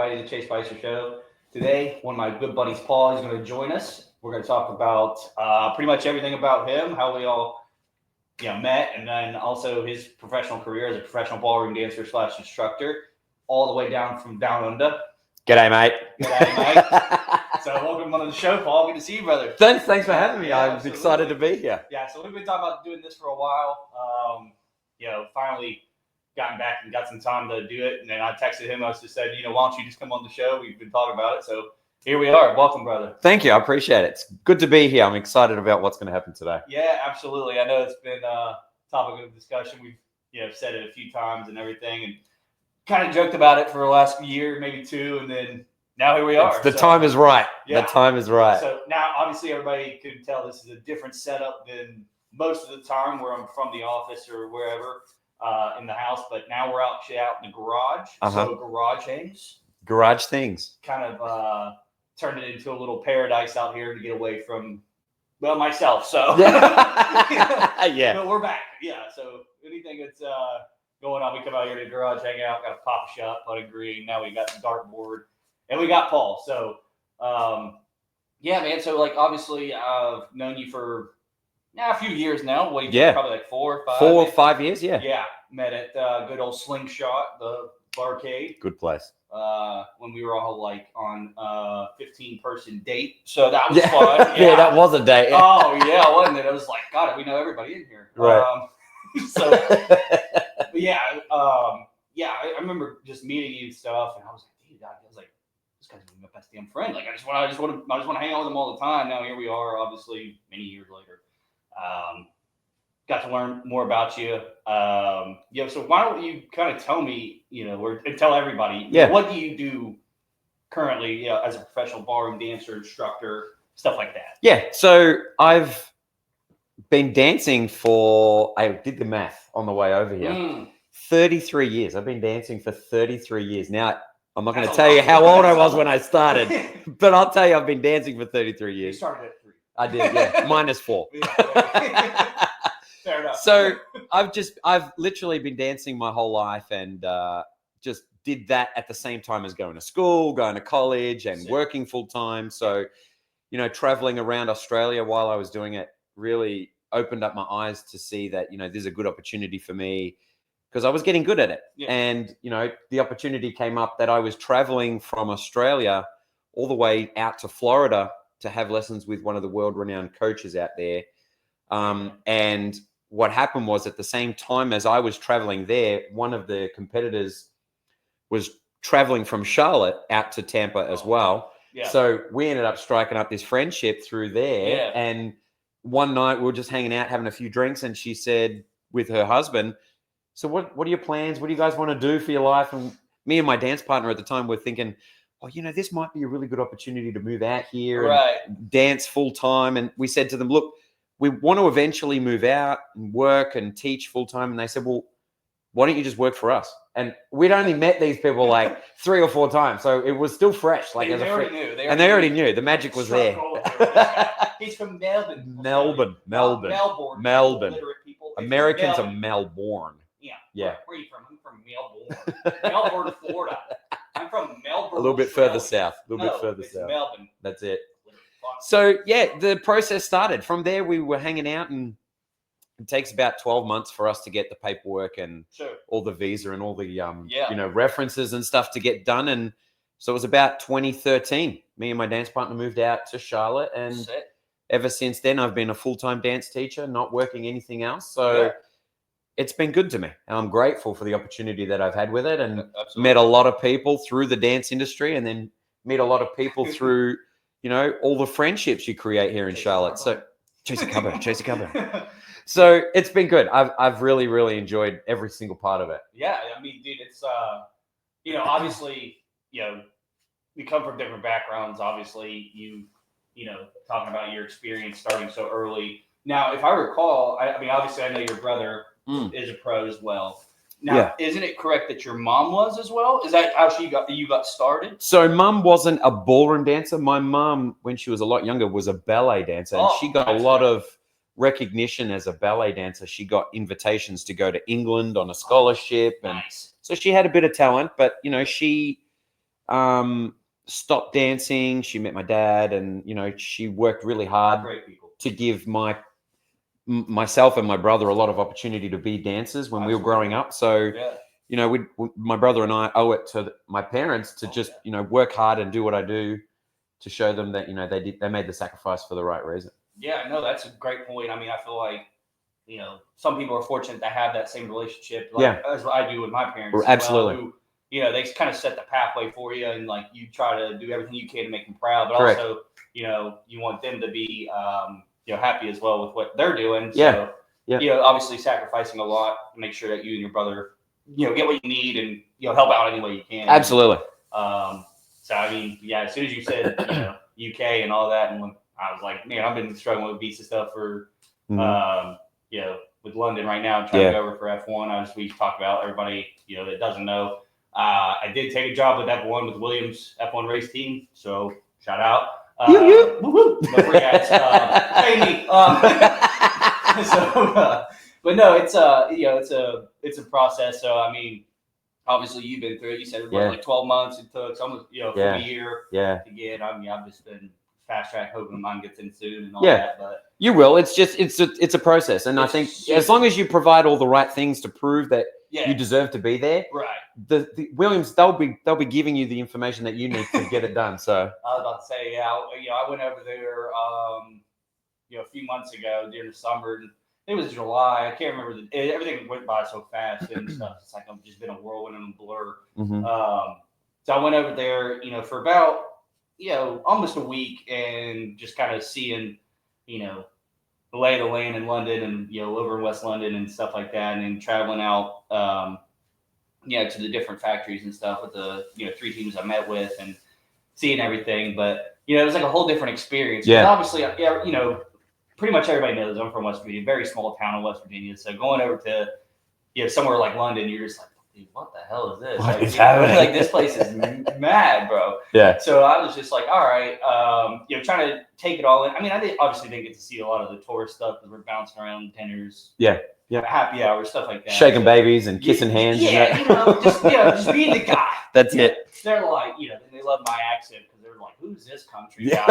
everybody to the Chase Spicer Show. Today, one of my good buddies, Paul, is going to join us. We're going to talk about pretty much everything about him, how we all met, and then also his professional career as a professional ballroom dancer / instructor, all the way down from down under. G'day, mate. G'day, mate. So welcome on the show, Paul. Good to see you, brother. Thanks for having me. I'm absolutely. excited to be here. Yeah, so we've been talking about doing this for a while. Finally gotten back and got some time to do it. And then I texted him. I just said, why don't you just come on the show? We've been talking about it. So here we are. Welcome, brother. Thank you. I appreciate it. It's good to be here. I'm excited about what's going to happen today. Yeah, absolutely. I know it's been a topic of discussion. We've said it a few times and everything, and kind of joked about it for the last year, maybe two, and then now here we are. The time is right. Yeah. The time is right. So now, obviously, everybody can tell this is a different setup than most of the time where I'm from the office or wherever in the house. But now we're out in the garage. So garage things. Garage things. Kind of turned it into a little paradise out here to get away from, myself. So yeah. But we're back. Yeah. So anything that's going on, we come out here to the garage, hang out, got a pop shop, putting green. Now we got the dartboard. And we got Paul. So, man. So, obviously, I've known you for a few years now. Probably like 4 or 5. 4 or 5 years, yeah. Yeah. Met at good old Slingshot, the barcade. Good place. When we were all on 15-person date. So that was fun. Yeah, that was a date. Oh, yeah, wasn't it? I was like, God, we know everybody in here. Right. I remember just meeting you and stuff, and I was like, dude, this guy's my best damn friend. I just want to hang out with him all the time. Now here we are, obviously many years later. Got to learn more about you. So why don't you kind of tell me, and tell everybody, what do you do currently, as a professional ballroom dancer, instructor, stuff like that? Yeah. So I've been dancing I did the math on the way over here. 33 years. I've been dancing for 33 years. Now, I'm not going to tell you how old I was when I started, but I'll tell you I've been dancing for 33 years. You started at 3. I did, yeah. -4. Fair enough. So I've literally been dancing my whole life, and just did that at the same time as going to school, going to college, and working full time. So, traveling around Australia while I was doing it really opened up my eyes to see that, there's a good opportunity for me, because I was getting good at it. Yeah. And, the opportunity came up that I was traveling from Australia all the way out to Florida to have lessons with one of the world-renowned coaches out there. And what happened was, at the same time as I was traveling there, one of the competitors was traveling from Charlotte out to Tampa as well. Yeah. So we ended up striking up this friendship through there. Yeah. And one night we were just hanging out, having a few drinks, and she said with her husband, so what are your plans? What do you guys want to do for your life? And me and my dance partner at the time were thinking, this might be a really good opportunity to move out here and dance full time. And we said to them, look, we want to eventually move out and work and teach full time. And they said, well, why don't you just work for us? And we'd only met these people 3 or 4 times. So it was still fresh. They already knew. The magic was there. He's from Melbourne. Melbourne. Americans are Melbourne. Yeah. Where are you from? I'm from Melbourne. Melbourne, Florida. I'm from Melbourne. A little bit further south. Melbourne. That's it. So, the process started. From there, we were hanging out, and it takes about 12 months for us to get the paperwork and all the visa and all the, references and stuff to get done. And so it was about 2013. Me and my dance partner moved out to Charlotte. And ever since then, I've been a full-time dance teacher, not working anything else. So it's been good to me. And I'm grateful for the opportunity that I've had with it, and met a lot of people through the dance industry, and then meet a lot of people through, all the friendships you create here in Charlotte. So chase a cupboard. So it's been good. I've really, really enjoyed every single part of it. Yeah. I mean, dude, it's, obviously, we come from different backgrounds. Obviously, talking about your experience starting so early. Now, if I recall, obviously I know your brother is a pro as well. Now, isn't it correct that your mom was as well? Is that how you got started? So mom wasn't a ballroom dancer. My mom, when she was a lot younger, was a ballet dancer. And she got a lot of recognition as a ballet dancer. She got invitations to go to England on a scholarship. And so she had a bit of talent. But, she stopped dancing. She met my dad, and she worked really hard Great people. to give myself and my brother a lot of opportunity to be dancers when we were growing up. So, my brother and I owe it to my parents to just work hard and do what I do to show them that they made the sacrifice for the right reason. Yeah, no, that's a great point. I mean, I feel like some people are fortunate to have that same relationship, as I do with my parents. Absolutely. Who, they kind of set the pathway for you, and like you try to do everything you can to make them proud, but Correct. also, you want them to be, happy as well with what they're doing. Yeah. So, obviously sacrificing a lot to make sure that you and your brother, get what you need and help out any way you can. Absolutely. So I mean, as soon as you said UK and all that, and I was like, man, I've been struggling with visa stuff for with London right now, trying to go over for F1. We talked about everybody that doesn't know. I did take a job with F1 with Williams F1 race team, so shout out. No free ads. Pay me. But no, it's it's a process. So I mean, obviously you've been through it. You said like 12 months it took, almost for a year to get. I mean, I've just been fast track hoping mine gets in soon and all that. But you will. It's just it's a process, and I think as long as you provide all the right things to prove that you deserve to be there, right? The Williams, they'll be giving you the information that you need to get it done. So I was about to say, I went over there, a few months ago during the summer. And it was July. I can't remember everything went by so fast and stuff. It's like I've just been a whirlwind and a blur. Mm-hmm. So I went over there, for about almost a week, and just kind of seeing, the lay of the land in London and over in West London and stuff like that, and then traveling out, to the different factories and stuff with the 3 teams I met with and seeing everything. But it was like a whole different experience. Yeah. Obviously, pretty much everybody knows I'm from West Virginia, very small town in West Virginia. So going over to somewhere like London, you're just like, dude, what the hell is this? What is happening? Like this place is mad, bro. Yeah. So I was just like, all right, trying to take it all in. I mean, obviously didn't get to see a lot of the tourist stuff because we're bouncing around dinners. Yeah. Happy hour, stuff like that. Shaking babies and kissing hands. Yeah, just being the guy. That's it. They're like, they love my accent because they're like, who's this country guy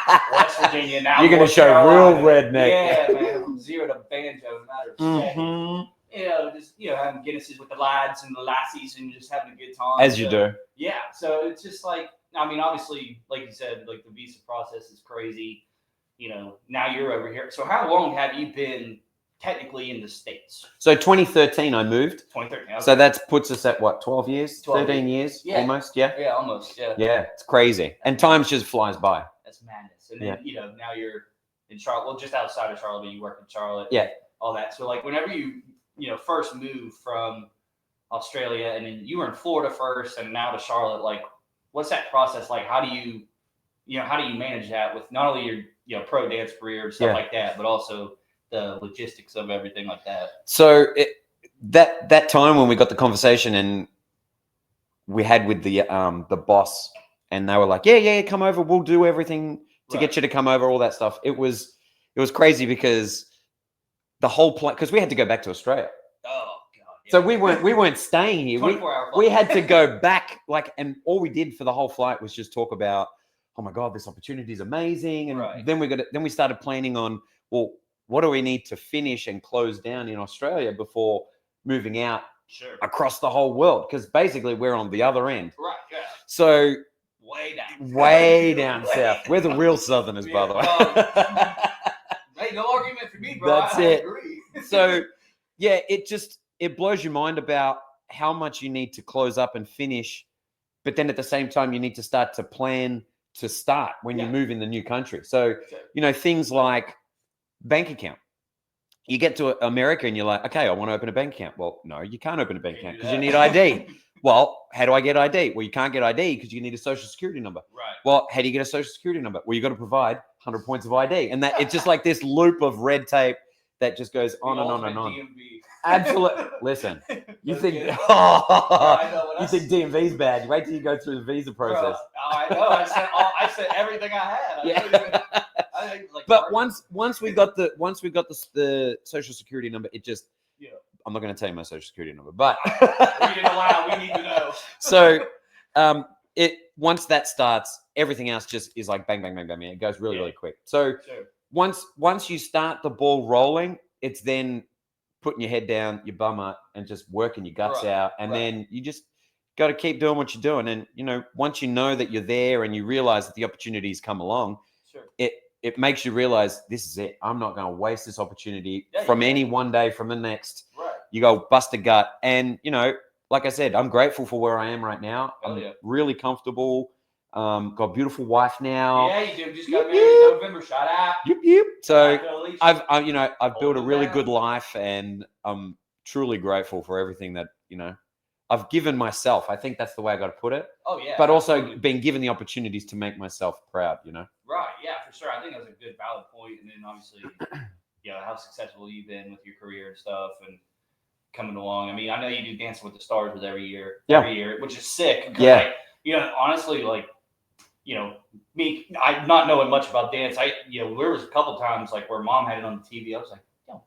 from West Virginia now? You're going to show real redneck. Yeah, man, from zero to banjo, no matter of second. Mm-hmm. Just having Guinnesses with the lads and the lassies and just having a good time. As you do. Yeah, so it's just like, I mean, obviously, like you said, like the visa process is crazy. Now you're over here. So how long have you been technically in the States? So 2013, I moved. 2013. Okay. So that puts us at what, 12 years? 12 13 years? Yeah. Almost, yeah? Yeah, almost, yeah. Yeah, it's crazy. And time just flies by. That's madness. And then, now you're in Charlotte, well, just outside of Charlotte, but you work in Charlotte. Yeah. All that. So, like, whenever you, first moved from Australia, and then you were in Florida first and now to Charlotte, like, what's that process like? How do you manage that with not only your, pro dance career and stuff like that, but also the logistics of everything like that? So that time when we got the conversation and we had with the boss, and they were like, yeah, come over, we'll do everything to get you to come over, all that stuff. It was crazy because the whole plan, because we had to go back to Australia. Oh God! Yeah. So we weren't staying here. 24-hour flight. We had to go back, and all we did for the whole flight was just talk about, oh my God, this opportunity is amazing, and then we started planning on, well, what do we need to finish and close down in Australia before moving out across the whole world? Because basically we're on the other end. Right. Yeah. So way down south. We're the real Southerners, by the way. Hey, no argument for me, bro. That's I it. agree. So, yeah, it blows your mind about how much you need to close up and finish, but then at the same time, you need to start to plan to start when you move in the new country. So, things like bank account. You get to America and you're like, okay, I want to open a bank account. Well, no, you can't open a bank account because you need ID. Well, how do I get ID? Well, you can't get ID because you need a social security number. Right. Well, how do you get a social security number? Well, you got to provide 100 points of ID. And that it's just like this loop of red tape that just goes on and on and on. DMV. Absolutely. Listen, you think you think DMV's bad. Wait till you go through the visa process. Bro, I know. I said everything I had. But once we got the social security number, it just I'm not going to tell you my social security number, but we didn't allow. We need to know. So once that starts, everything else just is like bang, bang, bang, bang, bang. It goes really, really quick. So Sure. once you start the ball rolling, it's then putting your head down, your bum up, and just working your guts out. And then you just got to keep doing what you're doing. And, once you know that you're there and you realize that the opportunities come along, Sure. it makes you realize this is it. I'm not going to waste this opportunity Yeah, from any one day from the next. Right. You go bust a gut. And, like I said, I'm grateful for where I am right now. I'm really comfortable. Got a beautiful wife now. Yeah, you do. Just got married in November. Shout out. Yep. So I've I've built a really good life, and I'm truly grateful for everything that, I've given myself. I think that's the way I got to put it. Oh yeah. But also being given the opportunities to make myself proud, Right. Yeah, for sure. I think that's a good valid point. And then obviously, how successful you've been with your career and stuff and coming along. I mean, I know you do Dancing with the Stars with every year, which is sick. Yeah. Honestly, me, I not knowing much about dance, there was a couple times like where mom had it on the TV. I was like,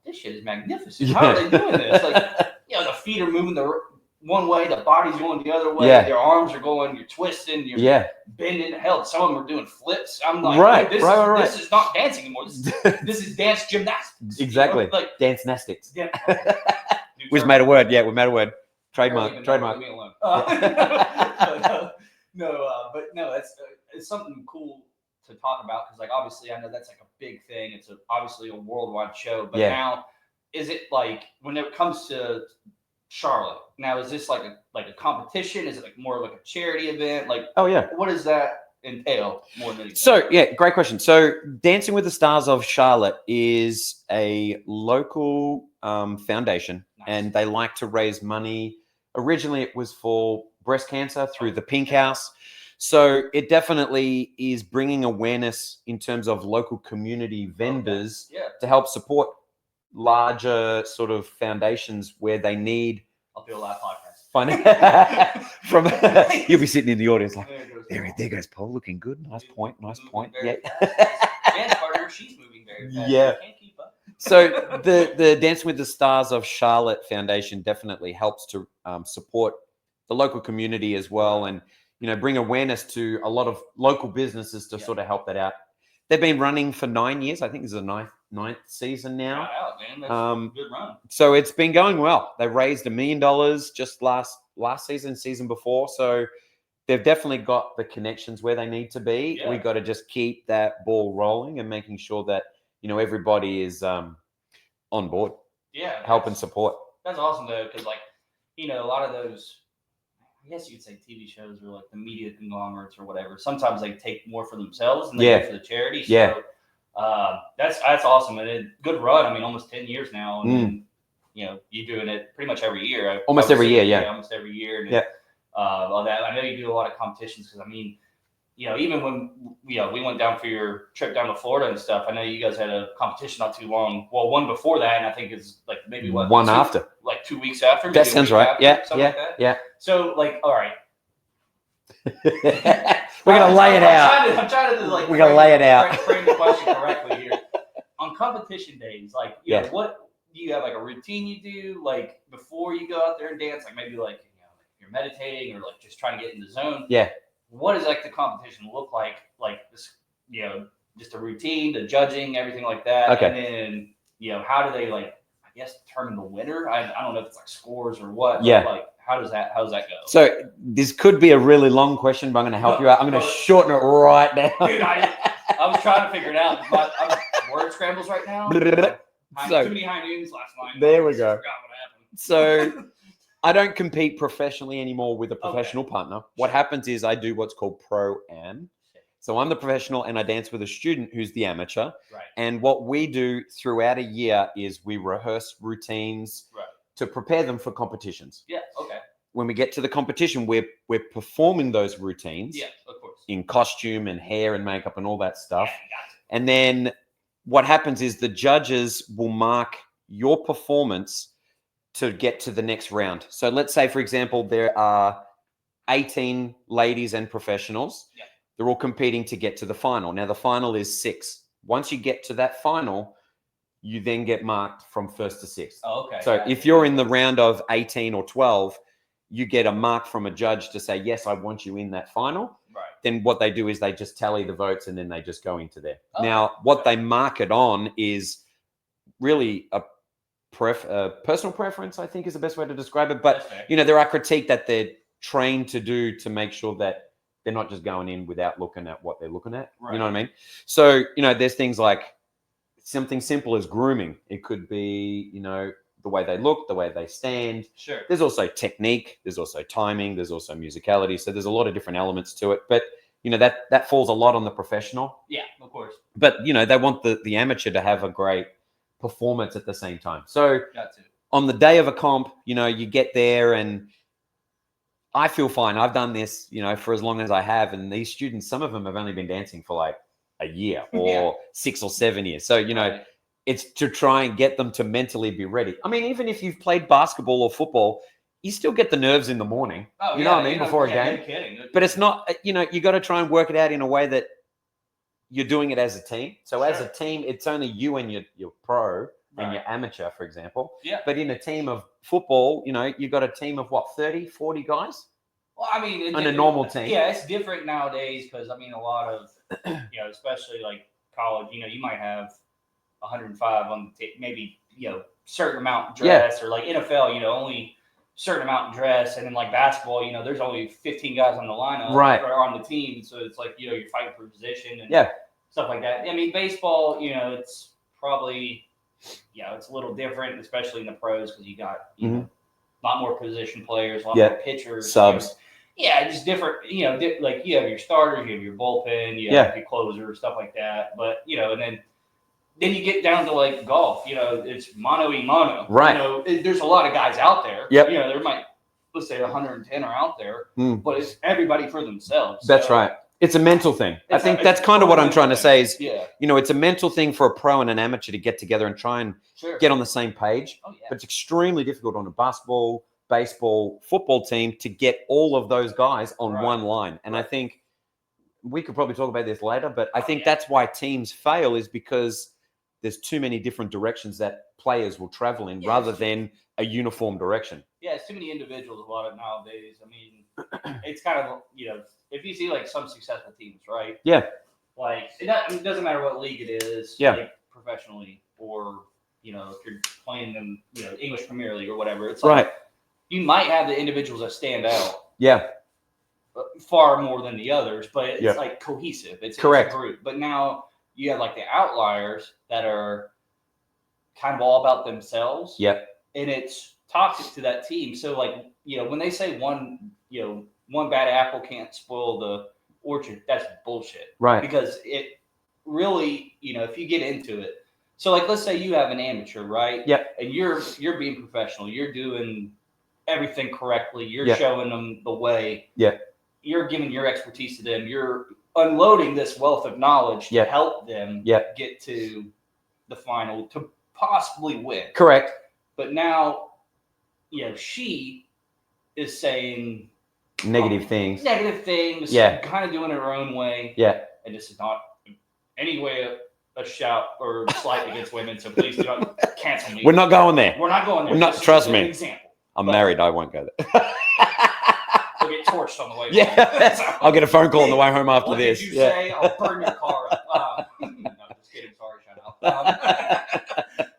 this shit is magnificent. How are they doing this? Like, the feet are moving the one way, the body's going the other way, your arms are going, you're twisting, you're bending. Hell, some of them are doing flips. I'm like, this is not dancing anymore. This is dance gymnastics. Exactly. Dance nastics. Yeah. We've made a word. Yeah, we made a word. Trademark. Leave me alone. It's something cool to talk about because, obviously, I know that's like a big thing. It's obviously a worldwide show. But now, is it like when it comes to Charlotte? Now, is this like a competition? Is it like more like a charity event? Like, what does that entail more than anything? So, great question. So, Dancing with the Stars of Charlotte is a local foundation, and they like to raise money. Originally, it was for breast cancer through the Pink House. So it definitely is bringing awareness in terms of local community vendors to help support larger sort of foundations where they need. I'll do a live podcast. From you'll be sitting in the audience like, there goes Paul, looking good. Nice point. Yeah. Dance partner, she's moving very fast. Yeah. Can't keep up. So the Dancing with the Stars of Charlotte Foundation definitely helps to support the local community as well, and bring awareness to a lot of local businesses to sort of help that out. They've been running for 9 years. I think this is the ninth season now. Wow, man, that's a good run. So it's been going well. They raised $1 million just last season before. So they've definitely got the connections where they need to be. We got to just keep that ball rolling and making sure that everybody is on board. Yeah, help and support. That's awesome though, because a lot of those, I guess you could say TV shows or like the media conglomerates or whatever. Sometimes they take more for themselves than they do for the charity. So that's awesome, and good run. I mean, almost 10 years now, and you're doing it pretty much every year. Almost every year. Almost every year. And all that. I know you do a lot of competitions because even when we went down for your trip down to Florida and stuff, I know you guys had a competition not too long. Well, one before that, and I think it's like maybe after, like 2 weeks after. That sounds right. After, Yeah. So, all right. We're gonna lay it out. I'm trying to we're gonna lay it out. Frame the question correctly here. On competition days, what do you have like a routine you do like before you go out there and dance? Like maybe like you're meditating or like just trying to get in the zone. Yeah. What does like the competition look like? Like this, just a routine, the judging, everything like that. Okay. And then, how do they determine the winner? I don't know if it's like scores or what. Yeah. But how does that go? So this could be a really long question, but I'm going to help you out. I'm going to shorten it right now. Dude, I was trying to figure it out. I'm word scrambles right now. Too many high noons last night. There we go. Forgot what happened. So I don't compete professionally anymore with a professional partner. What happens is I do what's called pro-am. So I'm the professional and I dance with a student who's the amateur. Right. And what we do throughout a year is we rehearse routines to prepare them for competitions. Yeah, okay. When we get to the competition, we're performing those routines. Yeah, of course. In costume and hair and makeup and all that stuff. Yeah, gotcha. And then what happens is the judges will mark your performance to get to the next round. So let's say, for example, there are 18 ladies and professionals. Yeah. They're all competing to get to the final. Now, the final is 6. Once you get to that final, you then get marked from 1st to 6th. Oh, okay. So if you're in the round of 18 or 12, you get a mark from a judge to say, yes, I want you in that final. Right. Then what they do is they just tally the votes and then they just go into there. Oh, now, what they mark it on is really a personal preference, I think is the best way to describe it. But, there are critique that they're trained to do to make sure that they're not just going in without looking at what they're looking at. Right. You know what I mean? So, there's things like something simple as grooming. It could be, the way they look, the way they stand. Sure. There's also technique. There's also timing. There's also musicality. So there's a lot of different elements to it. But, that falls a lot on the professional. Yeah, of course. But, they want the amateur to have a great performance at the same time. So on the day of a comp, you get there and I feel fine. I've done this, for as long as I have. And these students, some of them have only been dancing for like a year or 6 or 7 years. So, it's to try and get them to mentally be ready. I mean, even if you've played basketball or football, you still get the nerves in the morning. Oh, you know what I mean? Before a game. No kidding. But it's not, you got to try and work it out in a way that you're doing it as a team. So as a team, it's only you and your pro and your amateur, for example. Yeah. But in a team of football, you've got a team of what, 30, 40 guys? Well, I mean, on a normal team. Yeah, it's different nowadays because, a lot of, especially like college, you might have 105 on the team, maybe, certain amount dress or like NFL, only certain amount dress. And then like basketball, there's only 15 guys on the lineup or on the team. So it's like, you're fighting for position and stuff like that. I mean, baseball, it's probably, it's a little different, especially in the pros because you got, a lot more position players, a lot more pitchers. Subs. Yeah, just different, like you have your starters, you have your bullpen, you have your closer, stuff like that. But, and then you get down to like golf, it's mano y mano. Right. There's a lot of guys out there. Yep. There might, let's say 110 are out there, but it's everybody for themselves. That's right. It's a mental thing. I think that's kind of what I'm trying to say is, it's a mental thing for a pro and an amateur to get together and try and get on the same page. Oh, yeah. But it's extremely difficult on a basketball, baseball, football team to get all of those guys on one line. And I think we could probably talk about this later, but I think that's why teams fail is because there's too many different directions that players will travel in rather than a uniform direction. Yeah, it's too many individuals a lot of nowadays. I mean, it's kind of, if you see like some successful teams, right? Yeah. Like, it doesn't matter what league it is, like professionally or, if you're playing them, English Premier League or whatever. It's like, you might have the individuals that stand out. Yeah. Far more than the others, but it's like cohesive. It's correct. It's a group. But now you have like the outliers that are kind of all about themselves. Yep. And it's toxic to that team. So like, when they say one bad apple can't spoil the orchard, that's bullshit. Right. Because it really, if you get into it. So like, let's say you have an amateur, right? Yep. And you're being professional. You're doing everything correctly. You're showing them the way. Yeah. You're giving your expertise to them. You're unloading this wealth of knowledge to help them get to the final to possibly win. Correct. But now, she is saying negative things. Kind of doing it her own way. Yeah. And this is not in any way a shout or slight against women. So please do not cancel me. We're not going there. We're not going there. We're not. Trust me. Example. I'm married. I won't go there. I'll get torched on the way home. Yeah. I'll get a phone call on the way home after this. What did you say? I'll burn your car up. No, just kidding. Sorry, shut up.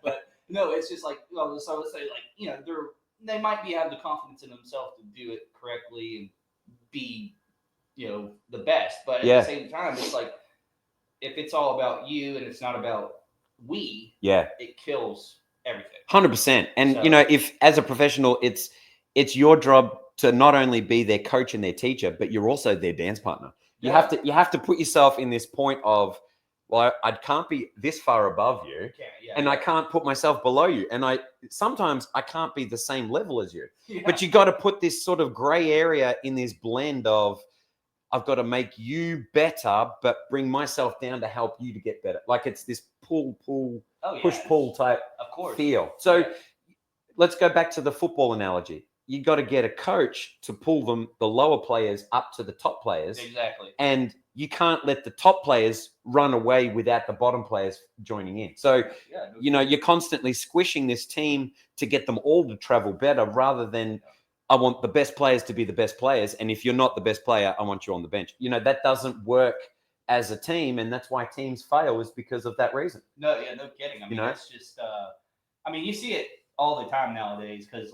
But no, it's just like, so let's say like, they might have the confidence in themselves to do it correctly and be, the best. But at the same time, it's like, if it's all about you and it's not about we, it kills everything. 100%. And if as a professional, it's your job to not only be their coach and their teacher, but you're also their dance partner. You have to put yourself in this point of, well, I can't be this far above you, and I can't put myself below you, and sometimes I can't be the same level as you. But you got to put this sort of gray area in this blend of, I've got to make you better, but bring myself down to help you to get better. Like it's this push-pull type feel. So let's go back to the football analogy. You got to get a coach to pull the lower players up to the top players. Exactly. And you can't let the top players run away without the bottom players joining in. So, you're constantly squishing this team to get them all to travel better rather than I want the best players to be the best players. And if you're not the best player, I want you on the bench. That doesn't work as a team. And that's why teams fail, is because of that reason. No, yeah, no kidding. I mean, it's just, you see it all the time nowadays because,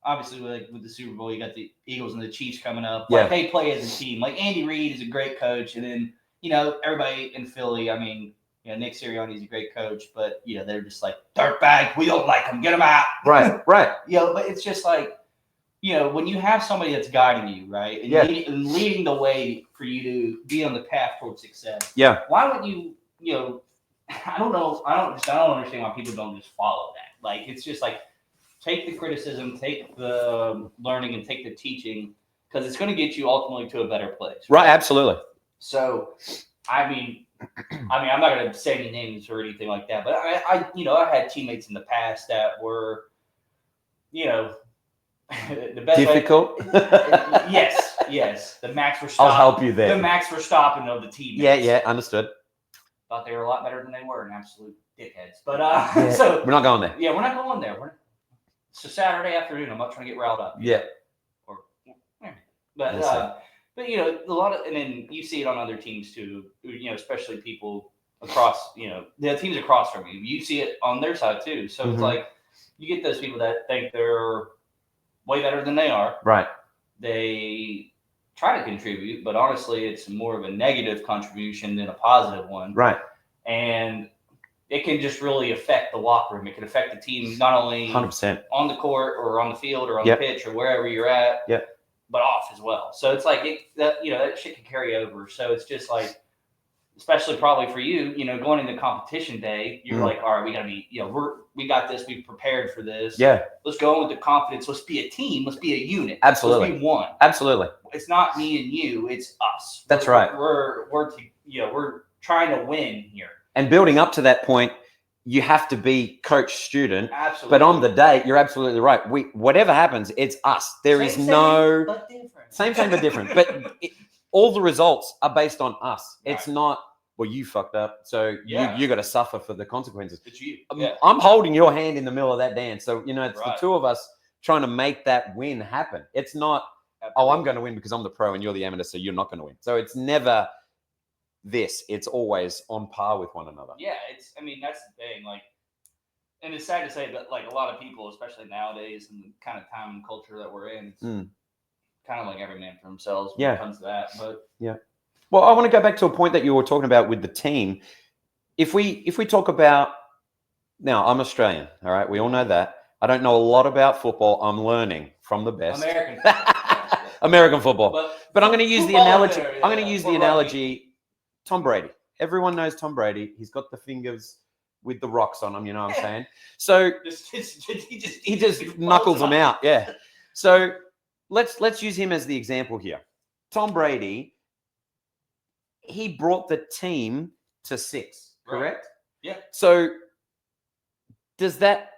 obviously with the Super Bowl, you got the Eagles and the Chiefs coming up. Yeah. Like, they play as a team. Like, Andy Reid is a great coach. And then, everybody in Philly, Nick Sirianni's a great coach, but they're just like dirtbag. We don't like them. Get them out. Right. But it's just like, when you have somebody that's guiding you, right, and leading the way for you to be on the path towards success. Yeah. Why would you? I don't know. I don't understand why people don't just follow that. Like, it's just like, take the criticism, take the learning, and take the teaching, because it's going to get you ultimately to a better place. Right. Absolutely. So, I'm not going to say any names or anything like that, but I had teammates in the past that were, the best difficult. Yes. The Max Verstappen. I'll help you there. The Max Verstappen of the teammates. Yeah, understood. Thought they were a lot better than they were, and absolute dickheads. But so we're not going there. Yeah, we're not going there. It's a Saturday afternoon. I'm not trying to get riled up. Yeah. But a lot of, and then you see it on other teams too. Especially people across, the teams across from you. You see it on their side too. So it's like, you get those people that think they're way better than they are. Right. They try to contribute, but honestly, it's more of a negative contribution than a positive one. Right. And it can just really affect the locker room. It can affect the team, not only 100% on the court or on the field or on the pitch or wherever you're at, but off as well. So it's like, that shit can carry over. So it's just like, especially probably for you, going into competition day, you're like, all right, we got to be, we got this. We prepared for this. Yeah. Let's go in with the confidence. Let's be a team. Let's be a unit. Absolutely. Let's be one. Absolutely. It's not me and you. It's us. That's right. We're trying to win here. And building up to that point, you have to be coach student. Absolutely. But on the day, you're absolutely right. Whatever happens, it's us. There is no but different. Same but different. But all the results are based on us. Right. It's not, well, you fucked up, so you got to suffer for the consequences. It's you. I'm holding your hand in the middle of that dance. So, it's right. the two of us trying to make that win happen. It's not, I'm going to win because I'm the pro and you're the amateur, so you're not going to win. So it's never this. It's always on par with one another. Yeah, that's the thing. Like, and it's sad to say, but like a lot of people, especially nowadays and the kind of time and culture that we're in, it's kind of like every man for themselves when it comes to that. But well, I want to go back to a point that you were talking about with the team. If we talk about, now I'm Australian, all right, we all know that. I don't know a lot about football. I'm learning from the best. American football. But I'm going to use the analogy. I'm going to use the analogy. Tom Brady. Everyone knows Tom Brady. He's got the fingers with the rocks on them. You know what I'm saying? So he just knuckles them out. Yeah. So let's use him as the example here. Tom Brady. He brought the team to 6. Correct? Yeah. So does that?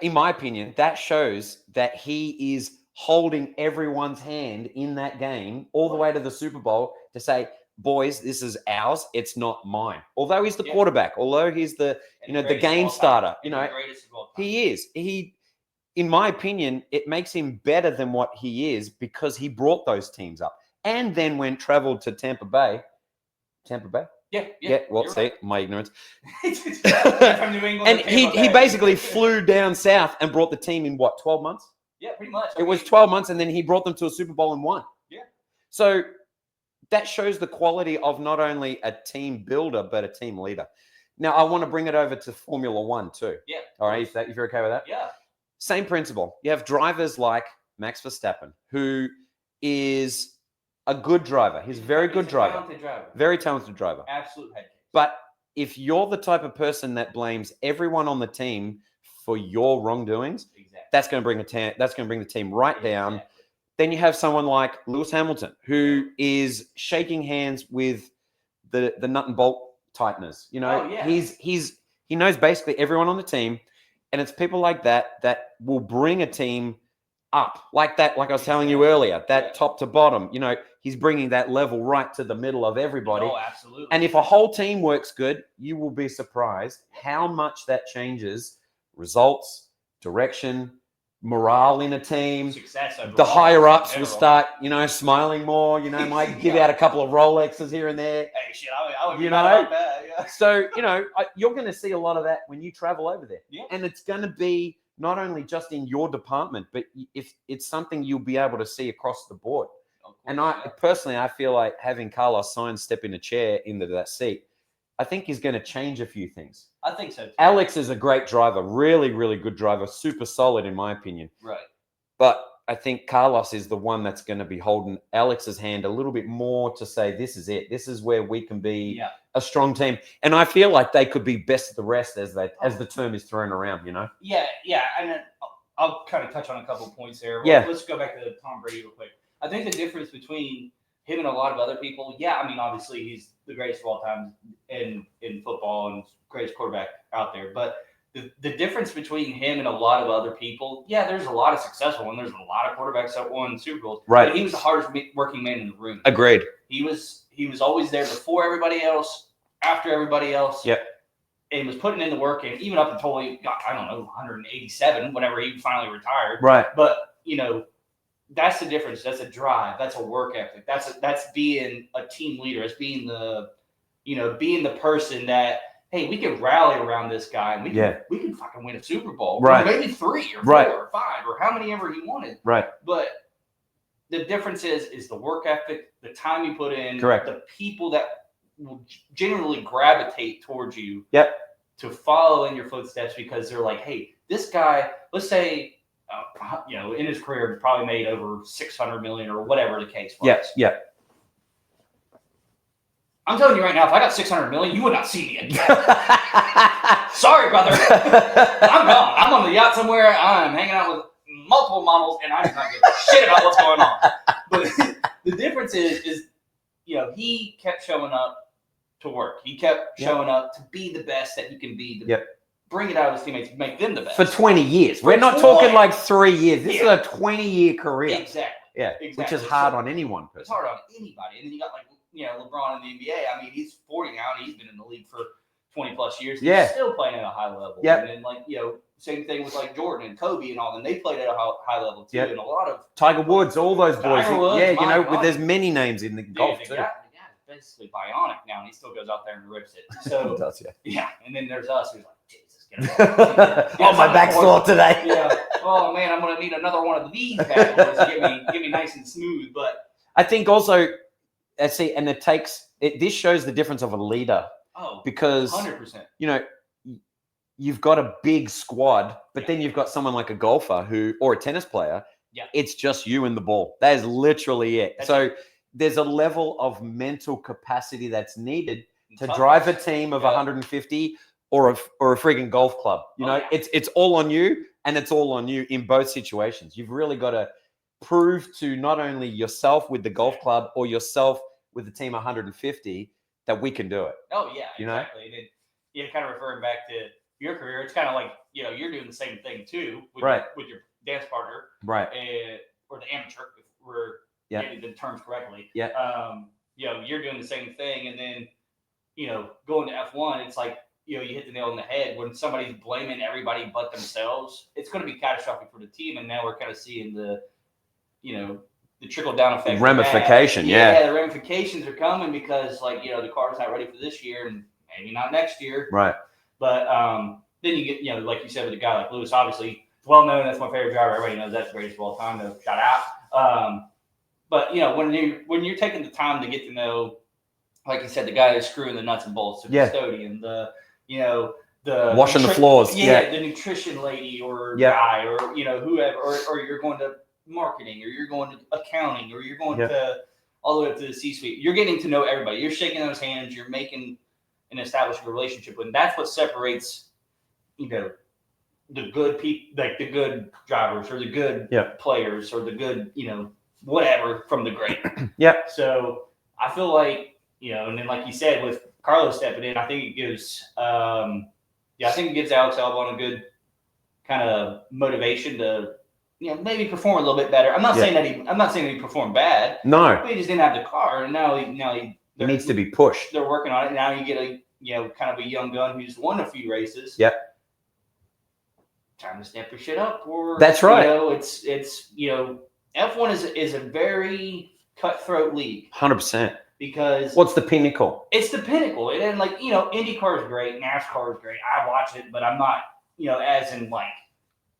In my opinion, that shows that he is holding everyone's hand in that game all the way to the Super Bowl to say, boys, this is ours. It's not mine. Although he's the quarterback, although he's the the game starter, he is. In my opinion, it makes him better than what he is because he brought those teams up and then traveled to Tampa Bay. Yeah. Well, see, right. My ignorance. From New England and he basically flew down south and brought the team in 12 months? Yeah, pretty much. It was 12 months, and then he brought them to a Super Bowl and won. Yeah. So that shows the quality of not only a team builder, but a team leader. Now, I want to bring it over to Formula One too. Yeah. All right, if you're okay with that? Yeah. Same principle. You have drivers like Max Verstappen, who is a good driver. He's a very good driver. Talented driver. Very talented driver. Absolute head case. But if you're the type of person that blames everyone on the team for your wrongdoings, that's going to bring the team right down. Then you have someone like Lewis Hamilton, who is shaking hands with the nut and bolt tighteners. He knows basically everyone on the team, and it's people like that will bring a team up like that. Like I was telling you earlier, that top to bottom. He's bringing that level right to the middle of everybody. Oh, absolutely. And if a whole team works good, you will be surprised how much that changes results, direction, morale in a team. Success overall. The higher ups in will general. start, smiling more. Might give out a couple of Rolexes here and there. Hey, shit, I would be You mad know? about that. Yeah. So, you're going to see a lot of that when you travel over there. Yeah. And it's going to be not only just in your department, but if it's something you'll be able to see across the board. And personally, I feel like having Carlos Sainz step in a chair into that seat, I think is going to change a few things. I think so too. Alex is a great driver, really, really good driver, super solid in my opinion. Right. But I think Carlos is the one that's going to be holding Alex's hand a little bit more to say, this is it. This is where we can be a strong team. And I feel like they could be best of the rest as the term is thrown around, Yeah, yeah. And I'll kind of touch on a couple of points there. Yeah. Let's go back to Tom Brady real quick. I think the difference between him and a lot of other people, obviously he's the greatest of all time in football and greatest quarterback out there. But the difference between him and a lot of other people, there's a lot of successful ones. There's a lot of quarterbacks that won Super Bowls. Right. But he was the hardest working man in the room. Agreed. He was always there before everybody else, after everybody else. Yep. And was putting in the work, and even up until he got, 187, whenever he finally retired. Right. But, that's the difference. That's a drive. That's a work ethic. That's being a team leader. That's being being the person that, hey, we can rally around this guy and we can fucking win a Super Bowl. Right. Or maybe 3 or 4 or 5 or how many ever he wanted. Right. But the difference is the work ethic, the time you put in, Correct. the people that will generally gravitate towards you to follow in your footsteps because they're like, hey, this guy, let's say, in his career, probably made over $600 million or whatever the case was. Yeah. I'm telling you right now, if I got $600 million, you would not see me again. Sorry, brother. I'm gone. I'm on the yacht somewhere. I'm hanging out with multiple models, and I do not give a shit about what's going on. But the difference is, he kept showing up to work. He kept showing up to be the best that he can be. Bring it out of his teammates, make them the best. For 20 years. We're not talking like 3 years. This is a 20-year career. Exactly. Yeah. Exactly. Which is hard on anyone. It's hard on anybody. And then you got LeBron in the NBA. I mean, he's 40 now and he's been in the league for 20 plus years. He's still playing at a high level. Yeah. And then same thing with like Jordan and Kobe and all them. They played at a high level too. And a lot of Tiger Woods, all those boys. Tiger Woods, there's many names in the golf too. The guy's basically bionic now, and he still goes out there and rips it. So does, yeah. And then there's us who's like, Jesus. My back's sore today. Yeah. Oh man, I'm gonna need another one of these bad boys to get me nice and smooth. But I think also, and this shows the difference of a leader. Oh, because 100%. You've got a big squad, but then you've got someone like a golfer or a tennis player. Yeah. It's just you and the ball. That is literally it. There's a level of mental capacity that's needed to drive a team of 150 or a friggin' golf club. It's all on you, and it's all on you in both situations. You've really got to prove to not only yourself with the golf club or yourself with the team 150 that we can do it. Oh yeah, exactly. And then, kind of referring back to your career, it's kind of like you're doing the same thing too with your dance partner, right? Or the amateur, if we're getting the terms correctly. Yeah. You're doing the same thing, and then going to F1, it's like you hit the nail on the head when somebody's blaming everybody but themselves. It's going to be catastrophic for the team, and now we're kind of seeing the trickle down effect. Ramification, the ramifications are coming because the car's not ready for this year and maybe not next year. Right. But then you get, like you said, with a guy like Lewis, obviously well known. That's my favorite driver. Everybody knows that's the greatest of all time. No shout out. But when you're taking the time to get to know, like you said, the guy that's screwing the nuts and bolts, the custodian, the washing the floors, the nutrition lady or guy or whoever, or you're going to marketing, or you're going to accounting, or you're going to all the way up to the C-suite. You're getting to know everybody. You're shaking those hands. You're making and establishing a relationship with. And that's what separates, the good people, like the good drivers or the good players or the good, whatever from the great. So I feel like, and then like you said, with Carlos stepping in, I think it gives, Alex Albon a good kind of motivation to, maybe perform a little bit better. I'm not saying that he performed bad. No, but he just didn't have the car, and now he needs to be pushed. They're working on it. Now you get a kind of a young gun who's won a few races. time to step your shit up. Or That's right. You know, it's F1 is a very cutthroat league 100%. because What's the pinnacle? it's the pinnacle. And then IndyCar is great, NASCAR is great. I watch it, but I'm not as in like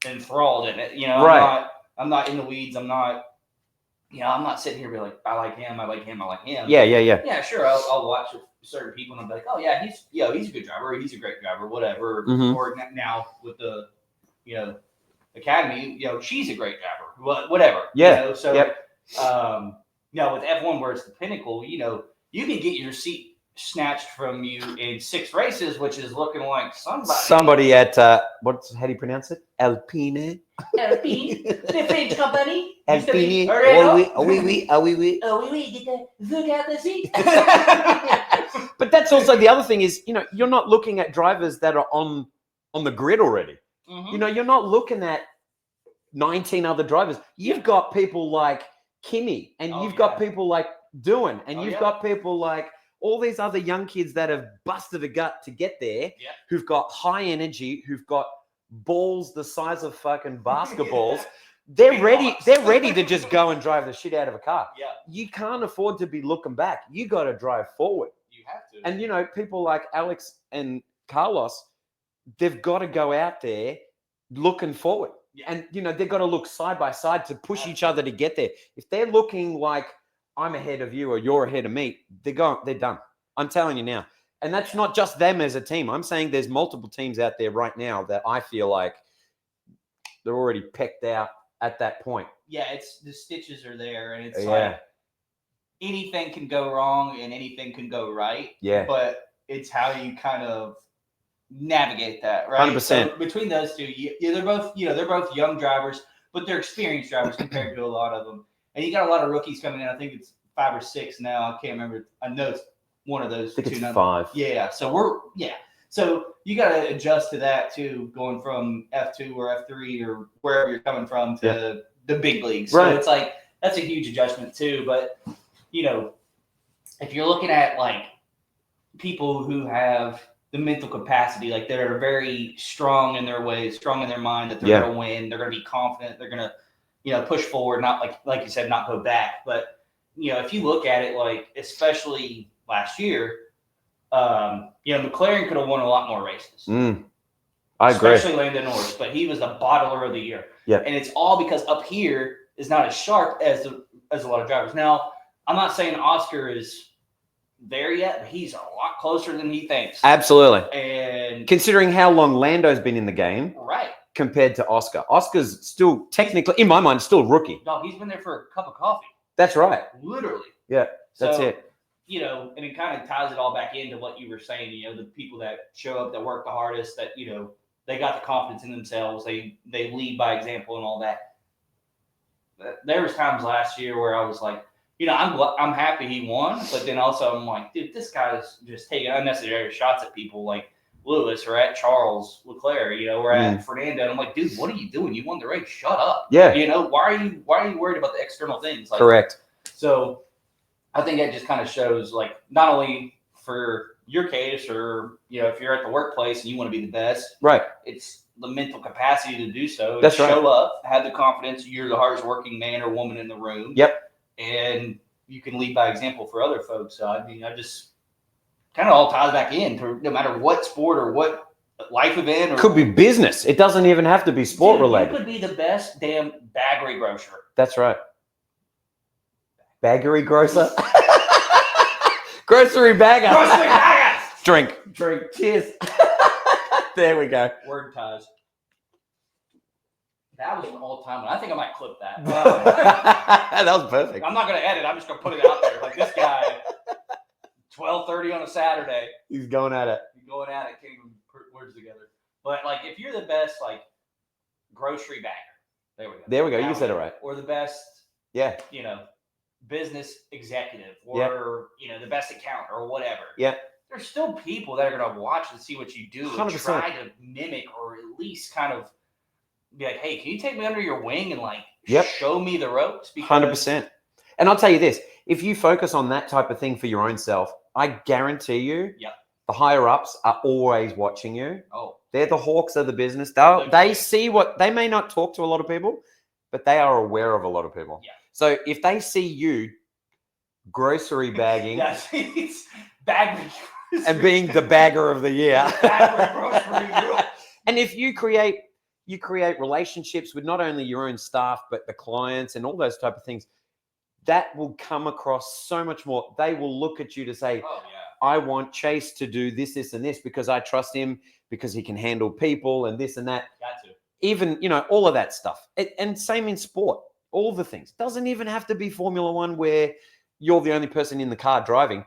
enthralled in it. Right. I'm not in the weeds. I'm not. I'm not sitting here be like, I like him, I like him, I like him. Yeah. Yeah, sure. I'll watch certain people and I'll be like, oh yeah, he's a good driver, he's a great driver, whatever. Mhm. Or now with the academy, she's a great driver, whatever. Yeah. So Yep. with F1 where it's the pinnacle, you can get your seat snatched from you in 6 races, which is looking like Somebody at how do you pronounce it? Alpine. Alpine, the French company. Alpine. Oui, Get the look at the seat. But that's also the other thing is, you're not looking at drivers that are on the grid already. Mm-hmm. You're not looking at 19 other drivers. You've got people like Kimi, and you've got people like Doohan, and you've got people like all these other young kids that have busted a gut to get there, who've got high energy, who've got balls the size of fucking basketballs. They're ready. They're ready to just go and drive the shit out of a car. Yeah. You can't afford to be looking back. You got to drive forward. You have to. And people like Alex and Carlos, they've got to go out there looking forward. Yeah. And they've got to look side by side to push each other to get there. If they're looking like I'm ahead of you or you're ahead of me, they're done. I'm telling you now. And that's not just them as a team. I'm saying there's multiple teams out there right now that I feel like they're already pecked out at that point. Yeah, it's the stitches are there, and it's like anything can go wrong and anything can go right. Yeah. But it's how you kind of navigate that, right? 100%. So between those two, they're both young drivers, but they're experienced drivers compared to a lot of them. And you got a lot of rookies coming in. I think it's 5 or 6 now. I can't remember. I know it's one of those. I think two it's 5. Yeah. So So you got to adjust to that too, going from F2 or F3 or wherever you're coming from to the big leagues. So it's like that's a huge adjustment too. But if you're looking at like people who have the mental capacity, like they're very strong in their ways, strong in their mind that they're going to win, they're going to be confident, they're going to push forward, not like you said, not go back. But if you look at it, like especially last year, McLaren could have won a lot more races. I agree. Especially Lando Norris, but he was the bottler of the year. Yeah. And it's all because up here is not as sharp as a lot of drivers. Now, I'm not saying Oscar is there yet, but he's a lot closer than he thinks. Absolutely. And considering how long Lando's been in the game, right, compared to Oscar, Oscar's still technically, in my mind, still rookie. No, he's been there for a cup of coffee. That's right. Literally. Yeah, that's it. And it kind of ties it all back into what you were saying. The people that show up, that work the hardest, that they got the confidence in themselves. They lead by example and all that. There was times last year where I was like, I'm happy he won, but then also I'm like, dude, this guy's just taking unnecessary shots at people like Lewis or at Charles Leclerc, or at Fernando. And I'm like, dude, what are you doing? You won the race. Shut up. Yeah. Why are you worried about the external things? Like, correct. So I think that just kind of shows, like, not only for your case or, if you're at the workplace and you want to be the best, right? It's the mental capacity to do so. That's right. Show up, have the confidence. You're the hardest working man or woman in the room. Yep. And you can lead by example for other folks. So, I just kind of all ties back in to no matter what sport or what life event. Or could be business. It doesn't even have to be sport related. You could be the best damn baggery grocer. That's right. Baggery grocer? Grocery bagger. Grocery bagger. Drink. Cheers. There we go. Word ties. That was an all-time one. I think I might clip that. That was perfect. I'm not going to edit. I'm just going to put it out there. Like this guy, 12:30 on a Saturday. He's going at it. Can't even put words together. But, like, if you're the best, like, grocery bagger. There we go. You said it right. Or the best, business executive. Or, the best accountant or whatever. Yeah. There's still people that are going to watch and see what you do 100%. and try to mimic or at least kind of be like, hey, can you take me under your wing and like show me the ropes? 100%. And I'll tell you this, if you focus on that type of thing for your own self, I guarantee you the higher ups are always watching you They're the hawks of the business. Okay. They see what they may not talk to a lot of people, but they are aware of a lot of people. Yeah. So if they see you grocery bagging Yes, it's bagging and being the bagger of the year, grocery. and if you create relationships with not only your own staff but the clients and all those type of things, that will come across so much more. They will look at you to say, Oh yeah, I want Chase to do this, this, and this because I trust him, because he can handle people and this and that. got to. Even, all of that stuff. And same in sport, all the things. Doesn't even have to be Formula One where you're the only person in the car driving.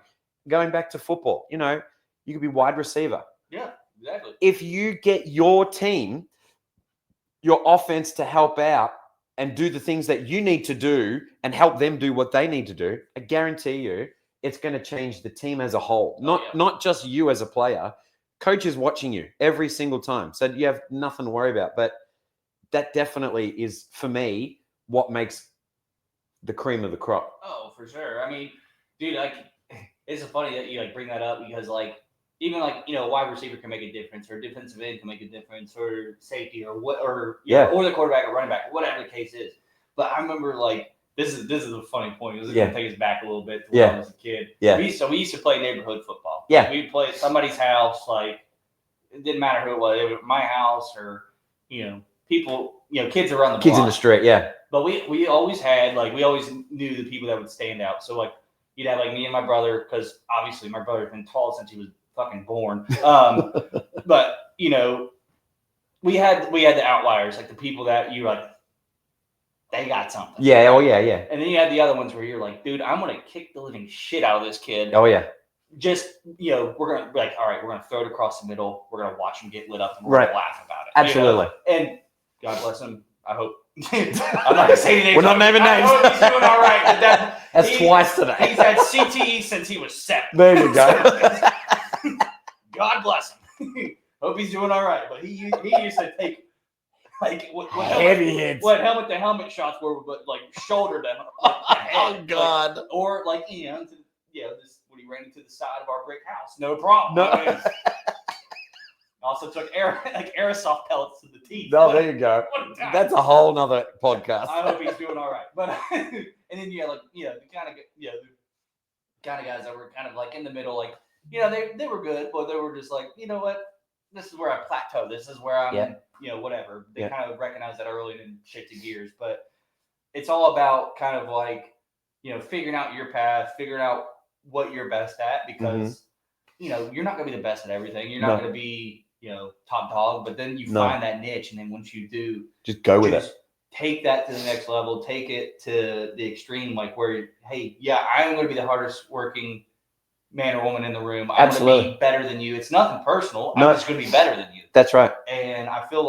Going back to football, you could be wide receiver. Yeah, exactly. If you get your team, your offense to help out and do the things that you need to do and help them do what they need to do, I guarantee you it's going to change the team as a whole. Not just you as a player. Coach is watching you every single time. So you have nothing to worry about. But that definitely is, for me, what makes the cream of the crop. Oh, for sure. I mean, dude, it's funny that you bring that up because even a wide receiver can make a difference, or defensive end can make a difference, or safety, or what, or or the quarterback or running back, whatever the case is. But I remember this is a funny point. This is gonna take us back a little bit to when I was a kid. Yeah. We used to play neighborhood football. Yeah. We'd play at somebody's house. It didn't matter who it was my house or people, kids around the block. Kids in the street, yeah. But we always had we always knew the people that would stand out. So you'd have me and my brother, because obviously my brother's been tall since he was fucking born. But we had the outliers, the people that you they got something. Yeah. Oh yeah. Yeah. And then you had the other ones where you're dude, I'm gonna kick the living shit out of this kid. Oh yeah. Just we're gonna be all right, we're gonna throw it across the middle. We're gonna watch him get lit up and we're gonna laugh about it. Absolutely. And God bless him. I hope. I'm not gonna say any names. We're not naming names. I hope he's doing all right. That's twice today. He's had CTE since he was 7. There you go. God bless him. Hope he's doing all right. But he used to take what heavy hits. What helmet to helmet shots were, but shoulder to head. Oh God. Or this when he ran into the side of our brick house. No problem. No. Also took airsoft pellets to the teeth. No, there you go. That's a whole nother podcast. I hope he's doing all right. But and then the kind of guys that were kind of in the middle, they were good, but they were just you know what, this is where I plateau. This is where I'm whatever. They kind of recognized that early and shifted gears. But it's all about kind of figuring out your path, figuring out what you're best at, because you're not going to be the best at everything. You're not going to be top dog, but then you find that niche, and then once you do, just go with it. Take that to the next level. Take it to the extreme, where hey, I'm going to be the hardest working man or woman in the room. I'm going to be better than you. It's nothing personal. I'm just going to be better than you. That's right. And I feel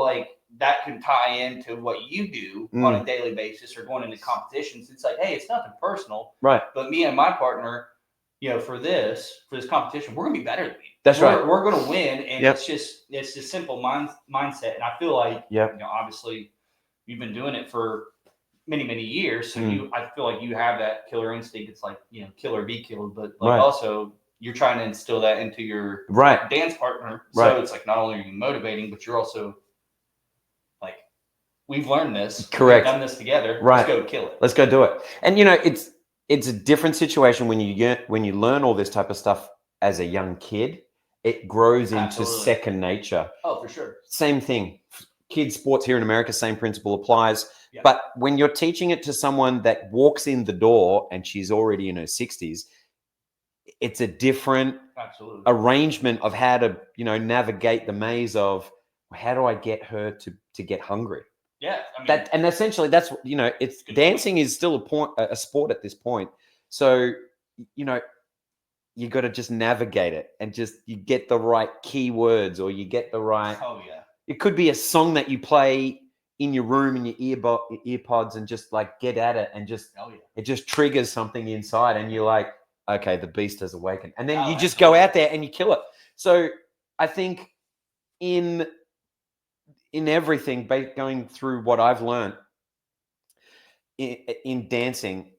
that can tie into what you do on a daily basis or going into competitions. It's hey, it's nothing personal, right? But me and my partner, for this competition, we're gonna be better than you. That's right. We're gonna win, and it's just simple mindset. And I feel obviously you've been doing it for many, many years, so I feel you have that killer instinct. It's kill or be killed, but also you're trying to instill that into your dance partner. So it's not only are you motivating, but you're also we've learned this. Correct. We've done this together. Right. Let's go kill it. Let's go do it. And it's a different situation when you learn all this type of stuff as a young kid. It grows into second nature. Oh, for sure. Same thing. Kids sports here in America, same principle applies. Yeah. But when you're teaching it to someone that walks in the door and she's already in her 60s, it's a different arrangement of how to, navigate the maze of how do I get her to get hungry. Yeah, I mean, and essentially that's it's dancing is still a sport at this point. So you got to just navigate it and you get the right keywords, or you get the right. Oh yeah. It could be a song that you play in your room in your earpods and just get at it, and it just triggers something inside, and you're okay, the beast has awakened, and then you just go out there and you kill it. So I think in everything, going through what I've learned in dancing,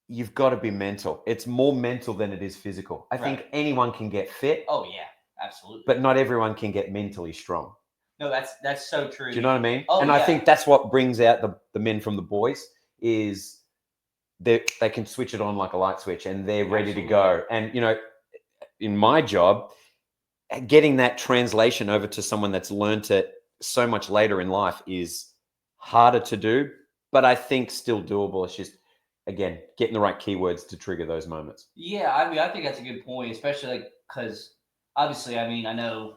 you've got to be mental. It's more mental than it is physical. I think anyone can get fit. Oh yeah, absolutely. But not everyone can get mentally strong. No, that's so true. Do you know what I mean? Oh, and I think that's what brings out the men from the boys is they can switch it on like a light switch and they're ready to go. And, you know, in my job, getting that translation over to someone that's learned it so much later in life is harder to do, but I think still doable. It's just, again, getting the right keywords to trigger those moments. Yeah, I mean, I think that's a good point, especially like because obviously, I mean, I know,